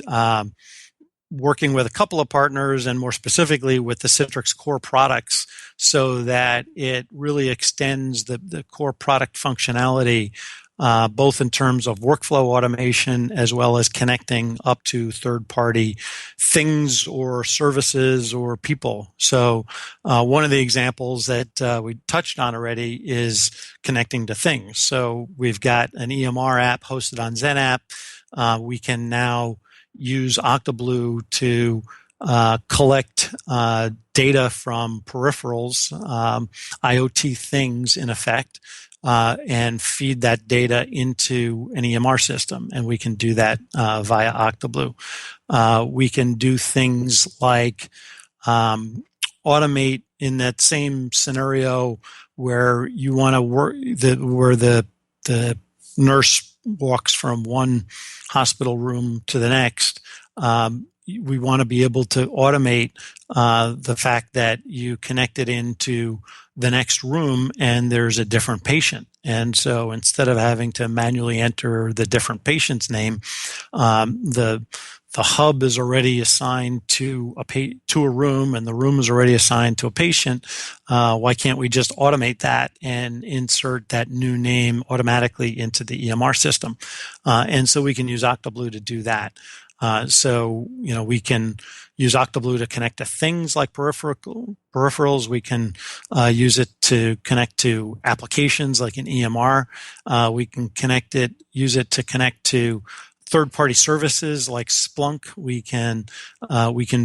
working with a couple of partners, and more specifically with the Citrix core products, so that it really extends the core product functionality, both in terms of workflow automation as well as connecting up to third-party things or services or people. So one of the examples that we touched on already is connecting to things. So we've got an EMR app hosted on XenApp. We can now use Octoblu to collect data from peripherals, IoT things, in effect, and feed that data into an EMR system. And we can do that via Octoblu. We can do things like automate in that same scenario where you want to work, where the nurse walks from one hospital room to the next. We want to be able to automate the fact that you connect it into the next room and there's a different patient. And so instead of having to manually enter the different patient's name, the hub is already assigned to a room, and the room is already assigned to a patient. Why can't we just automate that and insert that new name automatically into the EMR system? And so we can use Octoblu to do that. So we can use Octoblu to connect to things like peripherals. We can use it to connect to applications like an EMR. We can use it to connect to third-party services like Splunk. We can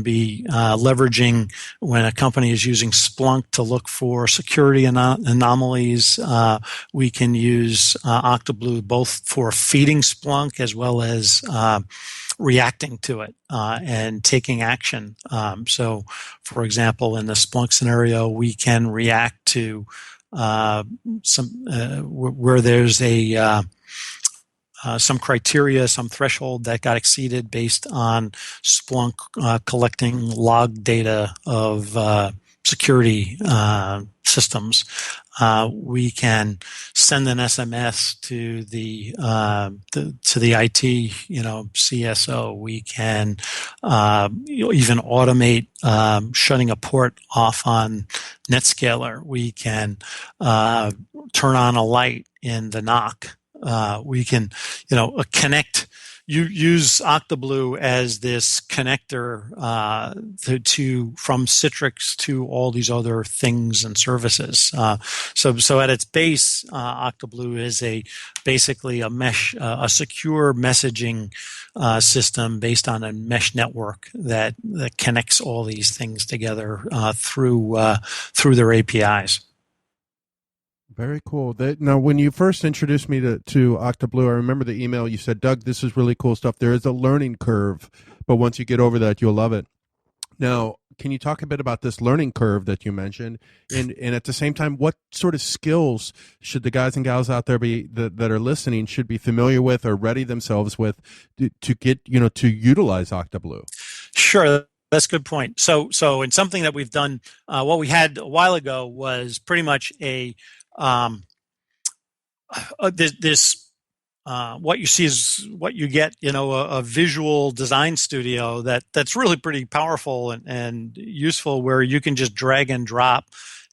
be leveraging when a company is using Splunk to look for security anomalies. We can use Octoblu both for feeding Splunk as well as reacting to it and taking action. So, for example, in the Splunk scenario, we can react to where there's some criteria, some threshold that got exceeded based on Splunk collecting log data of security systems. We can send an SMS to the IT, CSO. We can even automate shutting a port off on NetScaler. We can turn on a light in the NOC. We can, connect. You use Octoblu as this connector from Citrix to all these other things and services. So at its base, Octoblu is basically a mesh, a secure messaging system based on a mesh network that connects all these things together through their APIs. Very cool. Now, when you first introduced me to Octoblu, I remember the email you said, Doug, this is really cool stuff. There is a learning curve, but once you get over that, you'll love it. Now, can you talk a bit about this learning curve that you mentioned, and at the same time, what sort of skills should the guys and gals out there that are listening should be familiar with or ready themselves with to get to utilize Octoblu? Sure. That's a good point. So in something that we've done, what we had a while ago was pretty much what you see is what you get, a visual design studio that's really pretty powerful and useful, where you can just drag and drop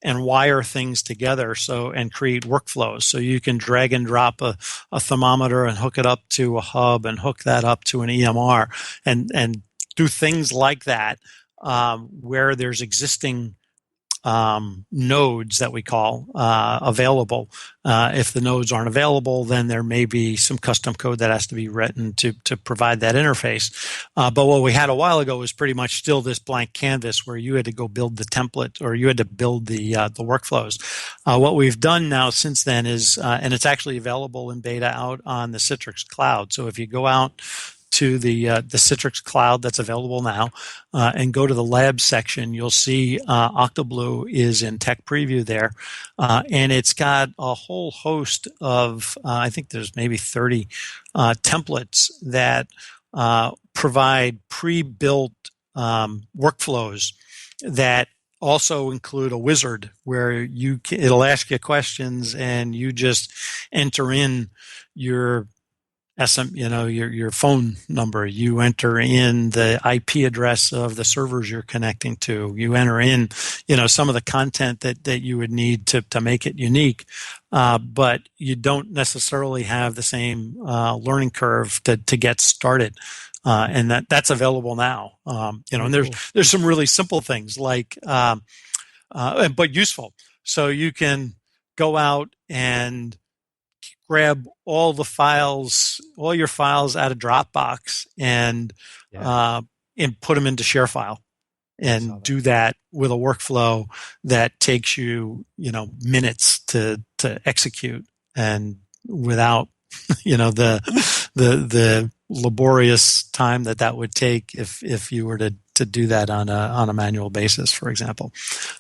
and wire things together and create workflows. So you can drag and drop a thermometer and hook it up to a hub and hook that up to an EMR and do things like that, where there's existing nodes that we call available. If the nodes aren't available, then there may be some custom code that has to be written to provide that interface. But what we had a while ago was pretty much still this blank canvas where you had to go build the template, or you had to build the workflows. What we've done now since then is, and it's actually available in beta out on the Citrix Cloud. So if you go out to the Citrix Cloud that's available now, and go to the Labs section, you'll see Octoblu is in Tech Preview there, and it's got a whole host of, I think there's maybe 30 templates that provide pre-built workflows that also include a wizard where it'll ask you questions and you just enter in your your phone number. You enter in the IP address of the servers you're connecting to. You enter in, some of the content that you would need to make it unique. But you don't necessarily have the same learning curve to get started. And that's available now. And there's some really simple things like, but useful. So you can go out and grab all your files out of Dropbox and put them into ShareFile, and do that with a workflow that takes you, minutes to execute, and without, the laborious time that would take if you were to do that on a manual basis, for example.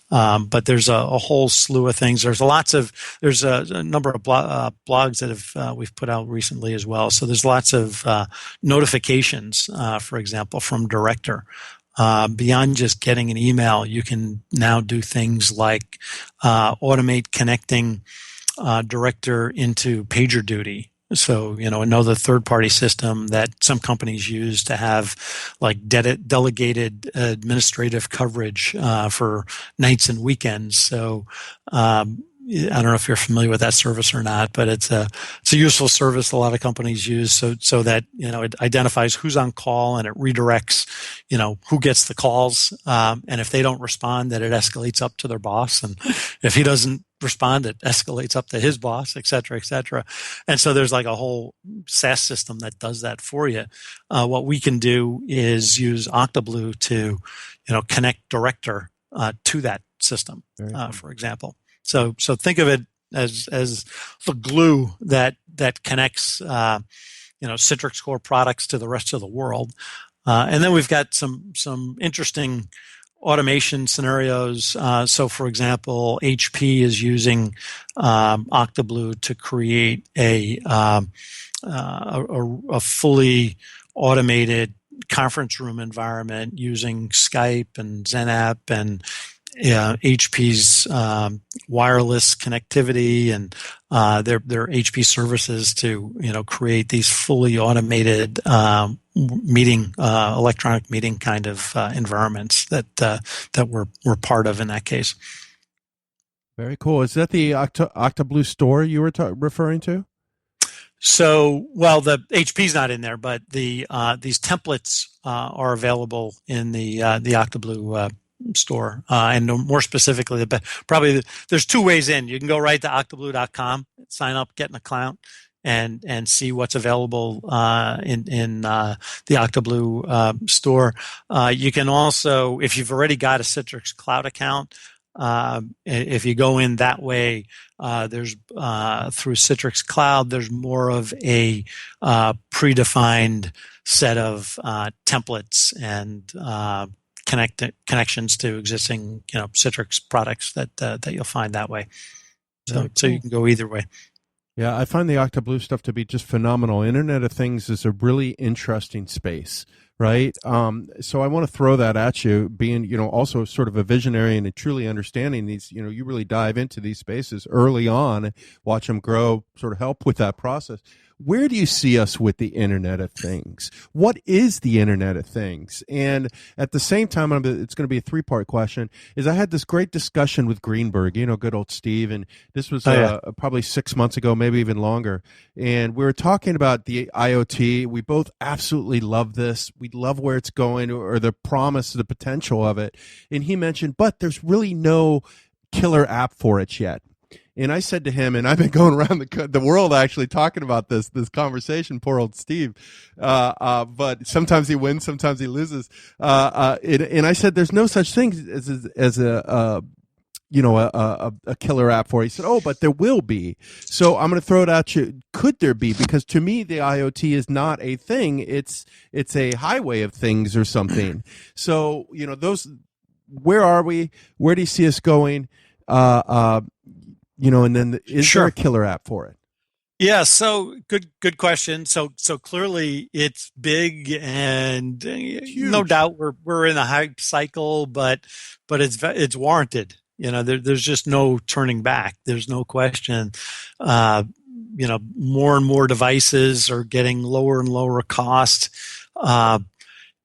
But there's a whole slew of things. There's a number of blogs that we've put out recently as well. So there's lots of notifications, for example, from Director. Beyond just getting an email, you can now do things like automate connecting Director into PagerDuty. So, another third-party system that some companies use to have like delegated administrative coverage for nights and weekends. So, I don't know if you're familiar with that service or not, but it's a useful service a lot of companies use so that, it identifies who's on call and it redirects, who gets the calls. And if they don't respond, that it escalates up to their boss. And if he doesn't respond, it escalates up to his boss, et cetera, et cetera. And so there's like a whole SaaS system that does that for you. What we can do is use Octoblu to, connect Director to that system, for example. So think of it as the glue that connects Citrix core products to the rest of the world. And then we've got some interesting automation scenarios. So for example, HP is using Octoblu to create a fully automated conference room environment using Skype and XenApp and HP's wireless connectivity and their HP services to create these fully automated electronic meeting kind of environments that we're part of in that case. Very cool. Is that the Octoblu store you were referring to? So, well, the HP's not in there, but these templates are available in the Octoblu store, and more specifically, probably there's two ways in. You can go right to octoblu.com, sign up, get an account, and see what's available in the Octoblu store. You can also, if you've already got a Citrix Cloud account, if you go in that way, there's through Citrix Cloud, there's more of a predefined set of templates and connections to existing Citrix products that you'll find that way. So Cool. so you can go either way. Yeah, I find the Octoblu stuff to be just phenomenal. Internet of Things is a really interesting space, right? So I want to throw that at you, being, also sort of a visionary and truly understanding these, you really dive into these spaces early on, watch them grow, sort of help with that process. Where do you see us with the Internet of Things? What is the Internet of Things? And at the same time, it's going to be a three-part question, is I had this great discussion with Greenberg, good old Steve, and this was probably 6 months ago, maybe even longer. And we were talking about the IoT. We both absolutely love this. We love where it's going, or the promise, the potential of it. And he mentioned, but there's really no killer app for it yet. And I said to him, and I've been going around the world actually talking about this conversation, poor old Steve. But sometimes he wins, sometimes he loses. And I said, there's no such thing as a killer app for it. He said, oh, but there will be. So I'm going to throw it at you. Could there be? Because to me, the IoT is not a thing. It's a highway of things or something. So, where are we? Where do you see us going? And then is there a killer app for it? Yeah, so good question. So clearly it's big, and no doubt we're in a hype cycle, but it's warranted. There's just no turning back. There's no question. More and more devices are getting lower and lower cost.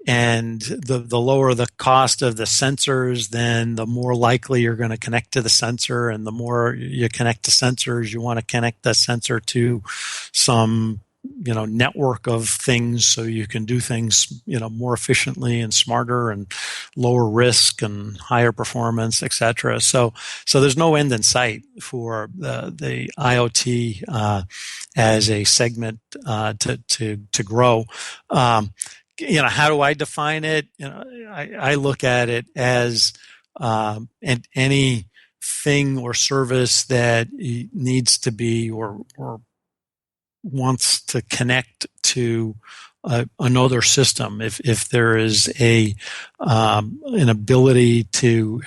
And the lower the cost of the sensors, then the more likely you're going to connect to the sensor. And the more you connect to sensors, you want to connect the sensor to some, network of things so you can do things, more efficiently and smarter and lower risk and higher performance, et cetera. So there's no end in sight for the IoT as a segment to grow. How do I define it? I look at it as any thing or service that needs to be or wants to connect to another system. If there is an ability to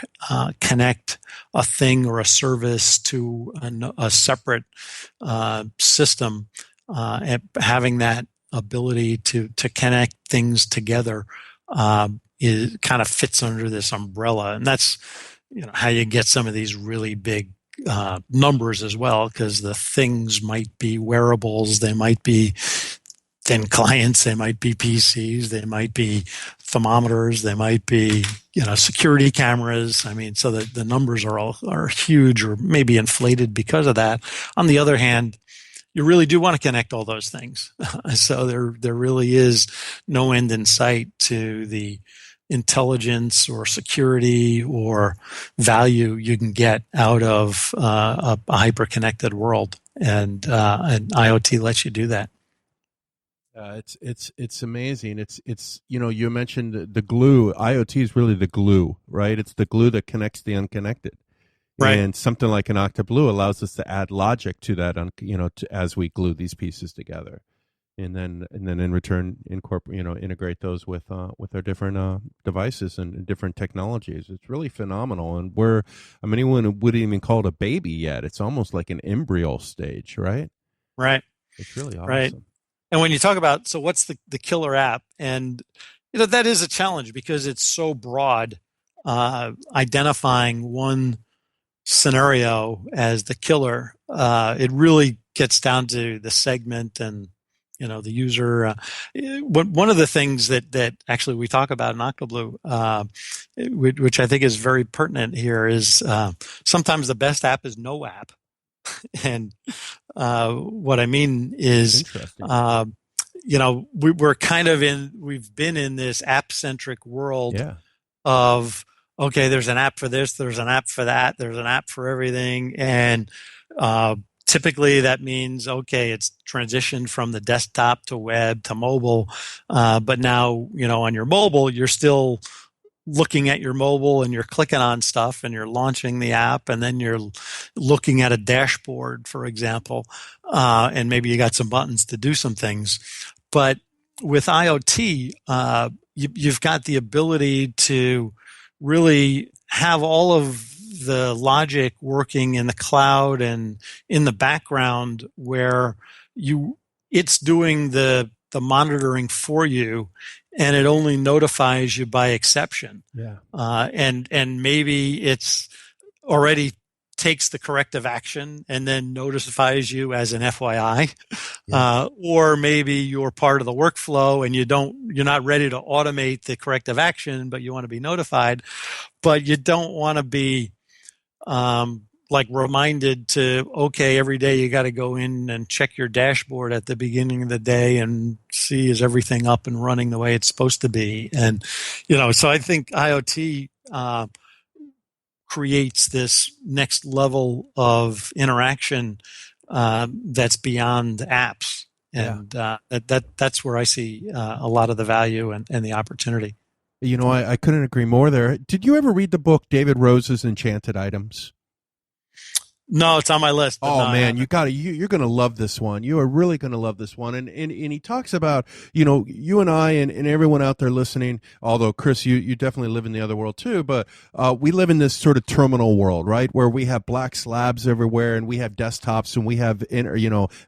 connect a thing or a service to a separate system, and having that ability to connect things together is kind of fits under this umbrella, and that's how you get some of these really big numbers as well, because the things might be wearables, they might be thin clients, they might be PCs, they might be thermometers, they might be security cameras. I mean, so the numbers are huge, or maybe inflated because of that. On the other hand, you really do want to connect all those things. So there really is no end in sight to the intelligence or security or value you can get out of a hyper-connected world, and IoT lets you do that. It's amazing. It's you mentioned the glue. IoT is really the glue, right? It's the glue that connects the unconnected. Right. And something like an Octoblu allows us to add logic to that, as we glue these pieces together, and then in return integrate those with our different devices and different technologies. It's really phenomenal, and anyone wouldn't even call it a baby yet. It's almost like an embryo stage, right? Right. It's really awesome. Right. And when you talk about, so what's the killer app, and that is a challenge because it's so broad. Identifying one scenario as the killer, it really gets down to the segment and the user. One of the things that actually we talk about in Octoblu, which I think is very pertinent here, is sometimes the best app is no app. And what I mean is, we've been in this app-centric world of, okay, there's an app for this, there's an app for that, there's an app for everything. And typically that means, okay, it's transitioned from the desktop to web to mobile. But now, on your mobile, you're still looking at your mobile and you're clicking on stuff and you're launching the app, and then you're looking at a dashboard, for example, and maybe you got some buttons to do some things. But with IoT, you've got the ability to really have all of the logic working in the cloud and in the background where it's doing the monitoring for you, and it only notifies you by exception. Yeah. And maybe it's already takes the corrective action and then notifies you as an FYI. Yeah. Or maybe you're part of the workflow and you're not ready to automate the corrective action, but you want to be notified, but you don't want to be like reminded to, okay, every day you got to go in and check your dashboard at the beginning of the day and see is everything up and running the way it's supposed to be. And, so I think IoT creates this next level of interaction that's beyond apps. And that's where I see a lot of the value and the opportunity. I couldn't agree more there. Did you ever read the book David Rose's Enchanted Items? No, it's on my list. Oh, man, you're going to love this one. You are really going to love this one. And he talks about, you and I and everyone out there listening, although Chris, you definitely live in the other world too, but we live in this sort of terminal world, right? Where we have black slabs everywhere and we have desktops and we have,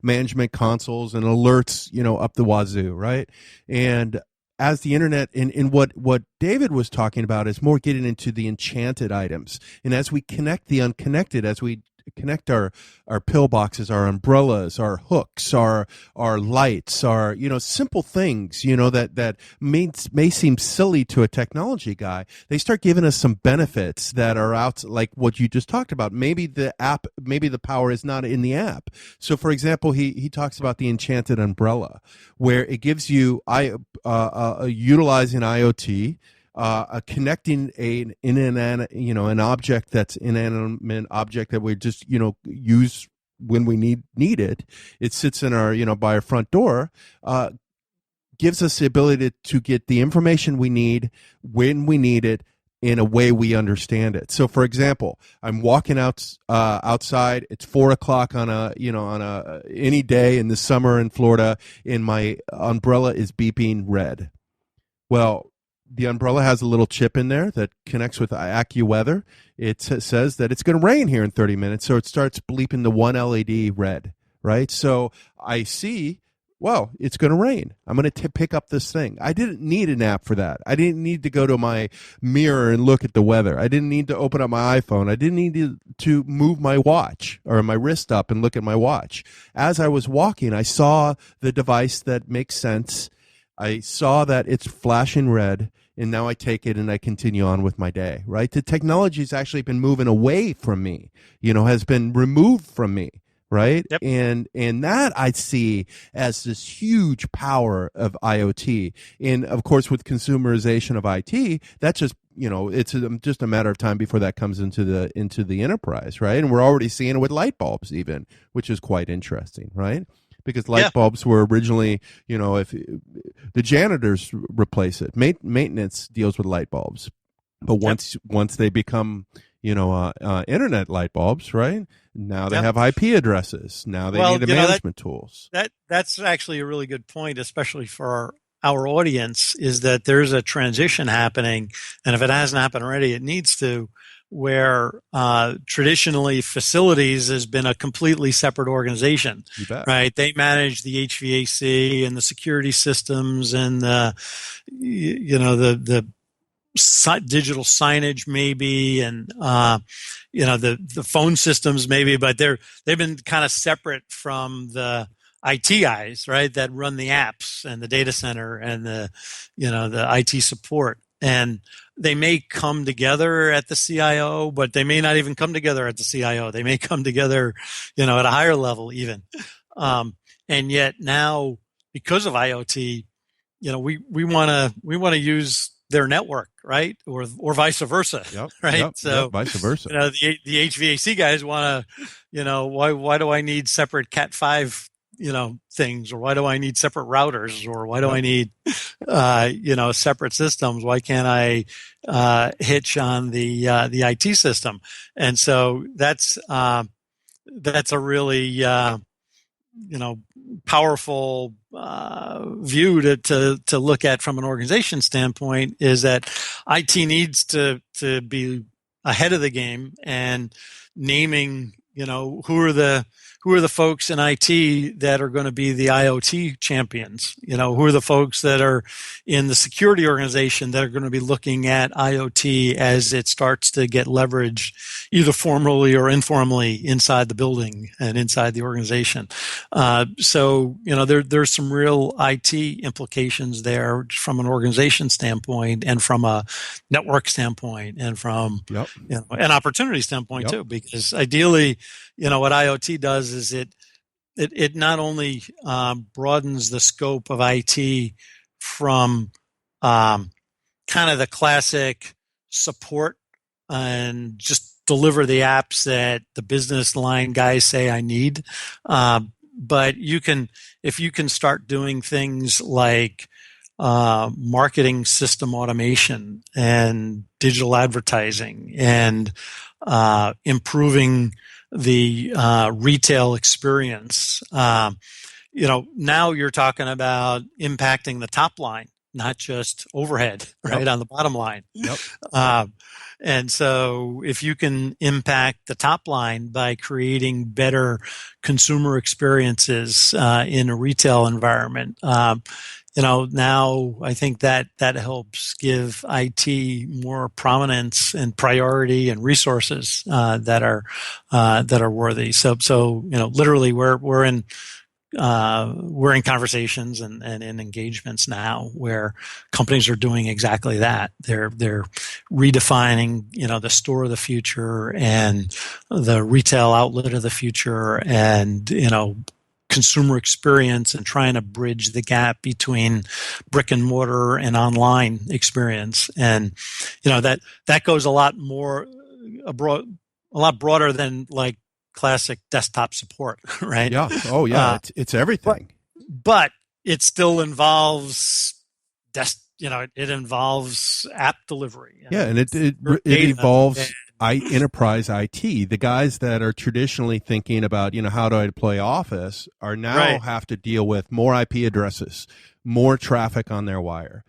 management consoles and alerts, up the wazoo, right? And as the internet and what David was talking about is more getting into the enchanted items. And as we connect the unconnected, as we connect our pillboxes, our umbrellas, our hooks, our lights, our simple things that may seem silly to a technology guy, they start giving us some benefits that are out, like what you just talked about. Maybe the power is not in the app. So for example, he talks about the enchanted umbrella, where it gives you utilizing IoT, connecting an object that's inanimate object that we just use when we need it. It sits in our by our front door. Gives us the ability to get the information we need when we need it in a way we understand it. So, for example, I'm walking outside. It's 4:00 on any day in the summer in Florida, and my umbrella is beeping red. Well, the umbrella has a little chip in there that connects with AccuWeather. It says that it's going to rain here in 30 minutes, so it starts bleeping the one LED red, right? So I see, well, it's going to rain. I'm going to pick up this thing. I didn't need an app for that. I didn't need to go to my mirror and look at the weather. I didn't need to open up my iPhone. I didn't need to move my watch or my wrist up and look at my watch. As I was walking, I saw the device that makes sense. I saw that it's flashing red, and now I take it and I continue on with my day, right? The technology has actually been moving away from me, has been removed from me, right? Yep. And that I see as this huge power of IoT. And of course, with consumerization of IT, that's just, it's just a matter of time before that comes into the enterprise, right? And we're already seeing it with light bulbs even, which is quite interesting, right? Because light bulbs were originally, if the janitors replace it, maintenance deals with light bulbs, but once they become, internet light bulbs, right? Now they have IP addresses. Now they need management tools. That's actually a really good point, especially for our audience, is that there's a transition happening, and if it hasn't happened already, it needs to. Where traditionally facilities has been a completely separate organization, right? They manage the HVAC and the security systems and the digital signage maybe, and the phone systems maybe, but they've been kind of separate from the IT guys, right? That run the apps and the data center and the IT support. And they may come together at the CIO, but they may not even come together at the CIO. They may come together, at a higher level even. And yet now, because of IoT, we want to use their network, right? Or vice versa, right? So vice versa. The HVAC guys want to, why do I need separate Cat 5? Things, or why do I need separate routers, or why do I need, separate systems? Why can't I hitch on the IT system? And so that's a really, powerful view to look at from an organization standpoint is that IT needs to be ahead of the game and naming, who are the folks in IT that are going to be the IoT champions? Who are the folks that are in the security organization that are going to be looking at IoT as it starts to get leveraged either formally or informally inside the building and inside the organization. So there's some real IT implications there from an organization standpoint and from a network standpoint and from an opportunity standpoint too, because ideally, what IoT does is it not only broadens the scope of IT from kind of the classic support and just deliver the apps that the business line guys say I need, but if you can start doing things like marketing system automation and digital advertising and improving the retail experience. Now you're talking about impacting the top line, not just overhead, right, on the bottom line. And so if you can impact the top line by creating better consumer experiences in a retail environment, now I think that helps give IT more prominence and priority and resources that are worthy. So literally we're in conversations and in engagements now where companies are doing exactly that. They're redefining, the store of the future and the retail outlet of the future and, consumer experience and trying to bridge the gap between brick and mortar and online experience. And, that goes a lot broader than like classic desktop support, right? Yeah. Oh, yeah. It's everything. But it still involves it involves app delivery. Yeah, and it involves enterprise IT. The guys that are traditionally thinking about, how do I deploy Office are now have to deal with more IP addresses, more traffic on their wire.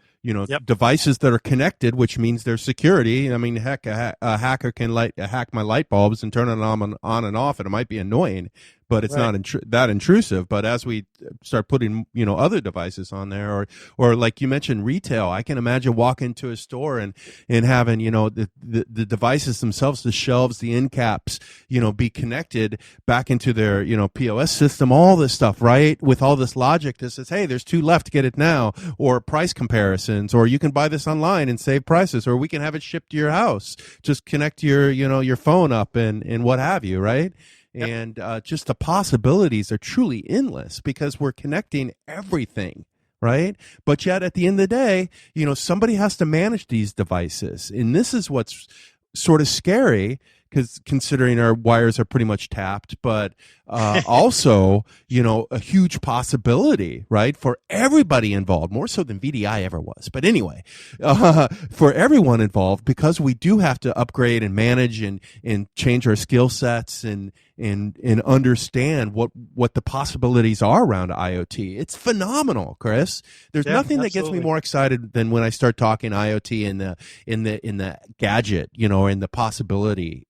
Devices that are connected, which means there's security. I mean, heck, a hacker can hack my light bulbs and turn it on and off, and it might be annoying, but it's not that intrusive. But as we start putting, other devices on there, or like you mentioned, retail, I can imagine walking into a store and having, the devices themselves, the shelves, the end caps, be connected back into their, POS system, all this stuff, right? With all this logic that says, hey, there's 2 left, get it now, or price comparisons, or you can buy this online and save prices, or we can have it shipped to your house. Just connect your, your phone up and what have you, right? And just the possibilities are truly endless because we're connecting everything, right? But yet at the end of the day, somebody has to manage these devices. And this is what's sort of scary, because considering our wires are pretty much tapped, but also, a huge possibility, right, for everybody involved, more so than VDI ever was. But anyway, for everyone involved, because we do have to upgrade and manage and change our skill sets and understand what the possibilities are around IoT. It's phenomenal, Chris. There's nothing that gets me more excited than when I start talking IoT in the gadget, and the possibility.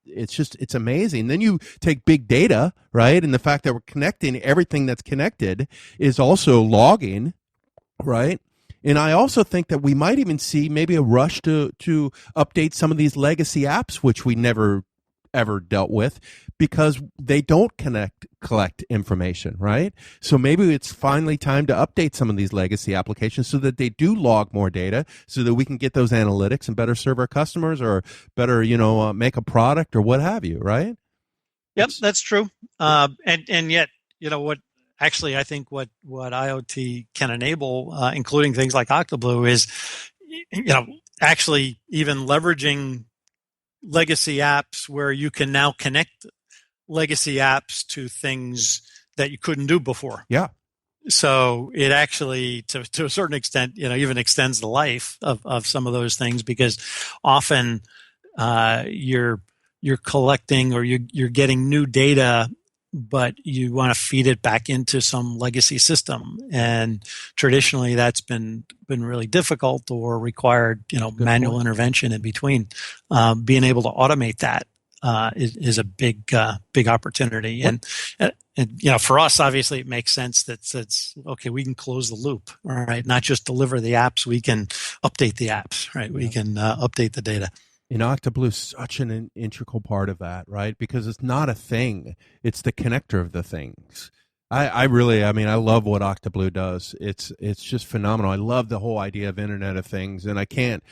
It's amazing. Then you take big data, right? And the fact that we're connecting everything that's connected is also logging, right? And I also think that we might even see maybe a rush to update some of these legacy apps, which we never ever dealt with, because they don't collect information, right? So maybe it's finally time to update some of these legacy applications so that they do log more data, so that we can get those analytics and better serve our customers, or better, make a product or what have you, right? Yep, that's true. And yet, what actually I think what IoT can enable, including things like Octoblu, is, actually even leveraging legacy apps where you can now connect legacy apps to things that you couldn't do before. Yeah. So it actually, to a certain extent, even extends the life of some of those things, because often you're collecting or you're getting new data but you want to feed it back into some legacy system. And traditionally that's been really difficult or required, manual intervention in between. Being able to automate that is a big opportunity. And for us, obviously it makes sense that it's okay. We can close the loop, all right? Not just deliver the apps, we can update the apps, right? We can update the data. And Octoblu is such an integral part of that, right? Because it's not a thing; it's the connector of the things. I love what Octoblu does. It's just phenomenal. I love the whole idea of Internet of Things, and I can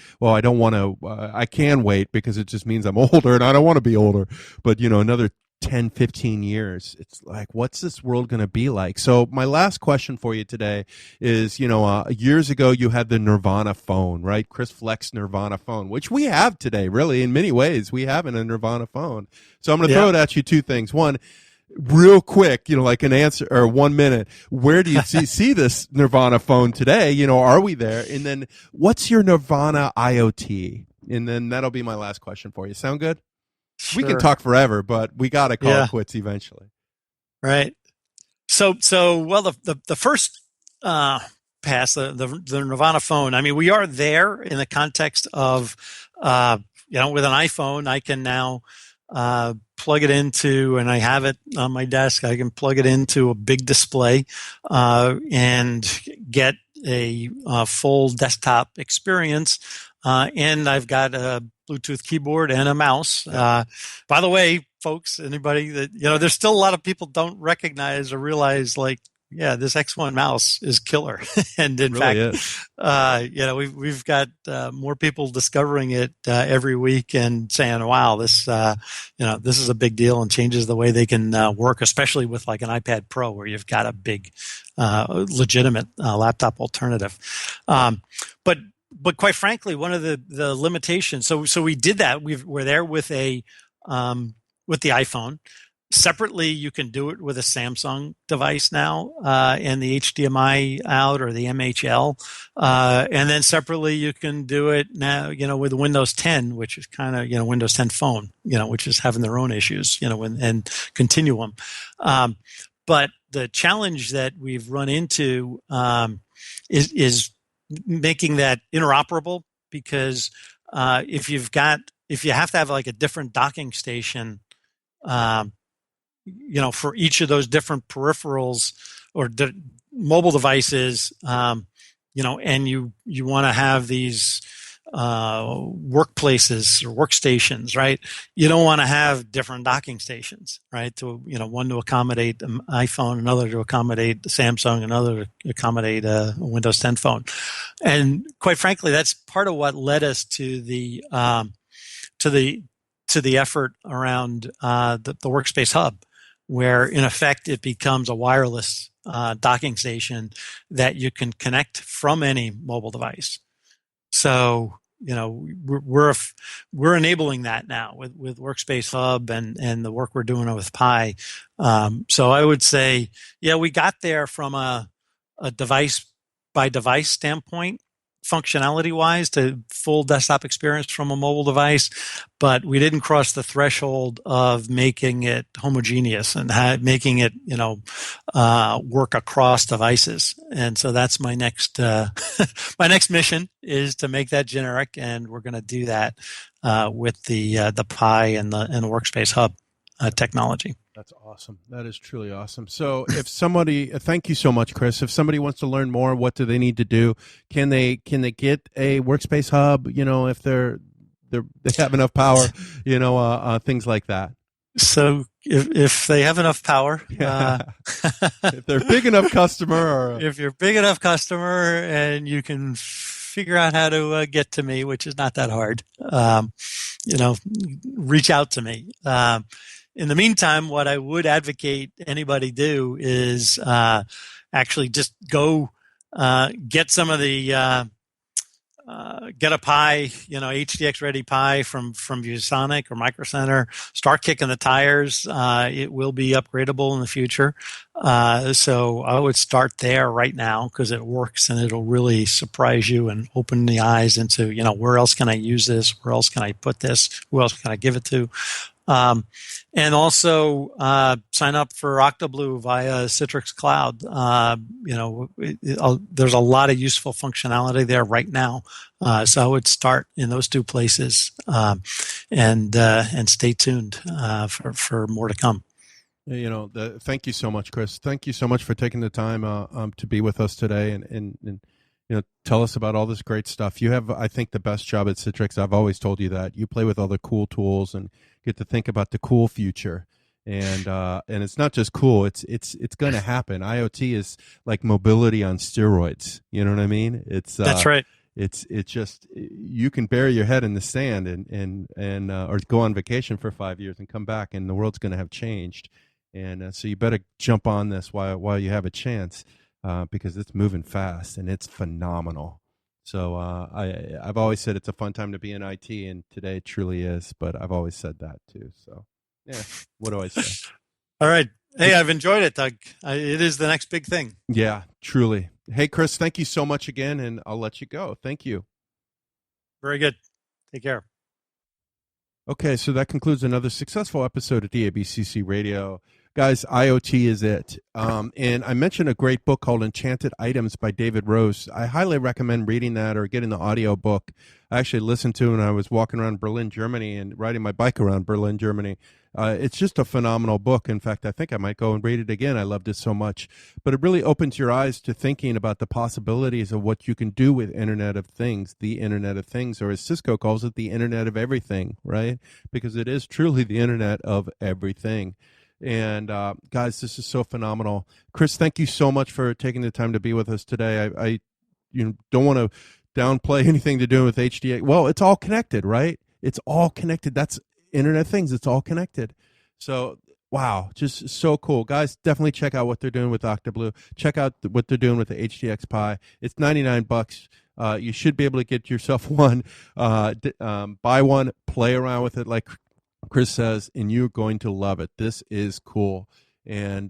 wait because it just means I'm older, and I don't want to be older. But another 10, 15 years, it's like, what's this world going to be like? So my last question for you today is, years ago you had the Nirvana phone, right? Chris Fleck's Nirvana phone, which we have today, really, in many ways. We have a Nirvana phone. So I'm going to throw it at you two things. One, real quick, like an answer or 1 minute, where do you see this Nirvana phone today? Are we there? And then what's your Nirvana IoT? And then that'll be my last question for you. Sound good? Sure. We can talk forever, but we got to call it quits eventually. Right. So the first pass, the Nirvana phone, I mean, we are there in the context of, with an iPhone, I can now plug it into, and I have it on my desk, I can plug it into a big display and get a full desktop experience. And I've got a Bluetooth keyboard and a mouse. By the way, folks, anybody that, there's still a lot of people don't recognize or realize, this X1 mouse is killer. And in really fact, we've got more people discovering it every week and saying, wow, this is a big deal and changes the way they can work, especially with like an iPad Pro where you've got a big, legitimate laptop alternative. But quite frankly, one of the limitations. So we did that. We're there with the iPhone. Separately, you can do it with a Samsung device now, and the HDMI out or the MHL. And then separately, you can do it now, with Windows 10, which is kind of, Windows 10 phone, which is having their own issues, and Continuum. But the challenge that we've run into is making that interoperable, because if you have to have like a different docking station, for each of those different peripherals or mobile devices, and you want to have these workplaces or workstations, right? You don't want to have different docking stations, right? To one to accommodate an iPhone, another to accommodate Samsung, another to accommodate a Windows 10 phone. And quite frankly, that's part of what led us to the effort around the Workspace Hub, where in effect it becomes a wireless docking station that you can connect from any mobile device. So, we're enabling that now with Workspace Hub and the work we're doing with Pi. So I would say, we got there from a device by device standpoint, functionality wise, to full desktop experience from a mobile device, but we didn't cross the threshold of making it homogeneous and making it work across devices. And so that's my next my next mission is to make that generic, and we're going to do that with the Pi and the Workspace Hub technology. That's awesome. That is truly awesome. So if somebody, thank you so much, Chris. If somebody wants to learn more, what do they need to do? Can they get a Workspace Hub, if they have enough power, things like that? So if they have enough power, if they're a big enough customer, or if you're a big enough customer and you can figure out how to get to me, which is not that hard, reach out to me. In the meantime, what I would advocate anybody do is actually just go get some of the get a Pi, HDX ready Pi from ViewSonic or Micro Center. Start kicking the tires. It will be upgradable in the future. So I would start there right now because it works and it'll really surprise you and open the eyes into, where else can I use this? Where else can I put this? Who else can I give it to? And also sign up for Octoblu via Citrix Cloud. There's a lot of useful functionality there right now. So I would start in those two places, and stay tuned for more to come. Thank you so much, Chris. Thank you so much for taking the time to be with us today and tell us about all this great stuff. You have, I think, the best job at Citrix. I've always told you that. You play with all the cool tools and get to think about the cool future. And it's not just cool. It's going to happen. IoT is like mobility on steroids. You know what I mean? That's right. It's just, you can bury your head in the sand and or go on vacation for 5 years and come back, and the world's going to have changed. And so you better jump on this while you have a chance, because it's moving fast and it's phenomenal. So I've always said it's a fun time to be in IT, and today it truly is. But I've always said that too. So yeah, what do I say? All right. Hey, I've enjoyed it, Doug. It is the next big thing. Yeah, truly. Hey, Chris, thank you so much again, and I'll let you go. Thank you. Very good. Take care. Okay, so that concludes another successful episode of DABCC Radio. Guys, IoT is it. And I mentioned a great book called Enchanted Items by David Rose. I highly recommend reading that or getting the audio book. I actually listened to it when I was walking around Berlin, Germany, and riding my bike around Berlin, Germany. It's just a phenomenal book. In fact, I think I might go and read it again. I loved it so much. But it really opens your eyes to thinking about the possibilities of what you can do with Internet of Things, the Internet of Things, or as Cisco calls it, the Internet of Everything, right? Because it is truly the Internet of Everything. And guys, this is so phenomenal. Chris, thank you so much for taking the time to be with us today. I don't want to downplay anything to do with HDX. Well, it's all connected, right? It's all connected. That's Internet of Things. It's all connected. So, wow, just so cool. Guys, definitely check out what they're doing with Octoblu. Check out what they're doing with the HDX Pi. It's $99. You should be able to get yourself one. Buy one, play around with it like Chris says, and you're going to love it. This is cool. And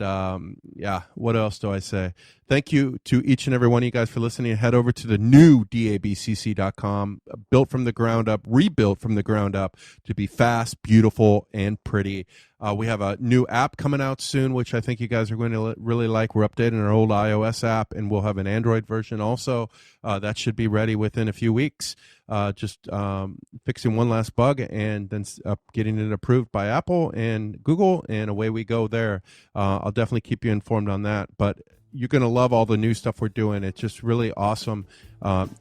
yeah, what else do I say? Thank you to each and every one of you guys for listening. Head over to the new DABCC.com, built from the ground up, rebuilt from the ground up to be fast, beautiful, and pretty. We have a new app coming out soon, which I think you guys are going to really like. We're updating our old iOS app, and we'll have an Android version also. That should be ready within a few weeks. Just fixing one last bug and then getting it approved by Apple and Google, and away we go there. I'll definitely keep you informed on that. But you're going to love all the new stuff we're doing. It's just really awesome,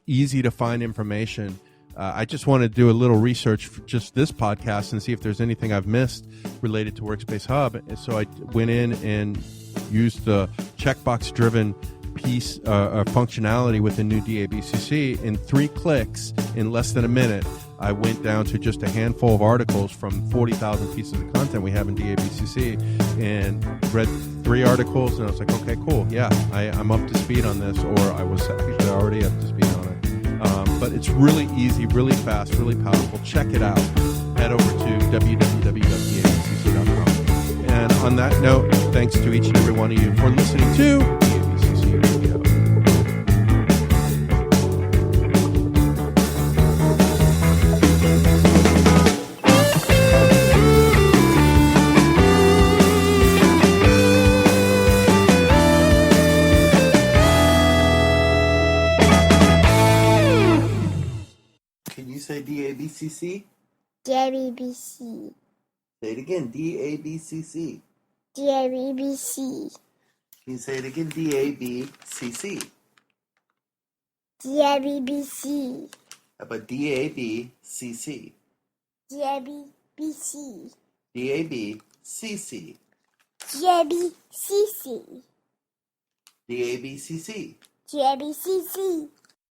easy to find information. I just want to do a little research for just this podcast and see if there's anything I've missed related to Workspace Hub. And so I went in and used the checkbox-driven piece functionality within new DABCC. In 3 clicks, in less than a minute, I went down to just a handful of articles from 40,000 pieces of content we have in DABCC and read 3 articles, and I was like, okay, cool. Yeah, I'm up to speed on this, or I was actually already up to speed on it. But it's really easy, really fast, really powerful. Check it out. Head over to www.dabcc.com. And on that note, thanks to each and every one of you for listening to DABCC Radio. Say DABCC? DABC. Say it again, DABCC. DABC. Can you say it again, DABCC? DABC. How about DABCC? DABC. DABCC. DABCC. DABCC. DABCC.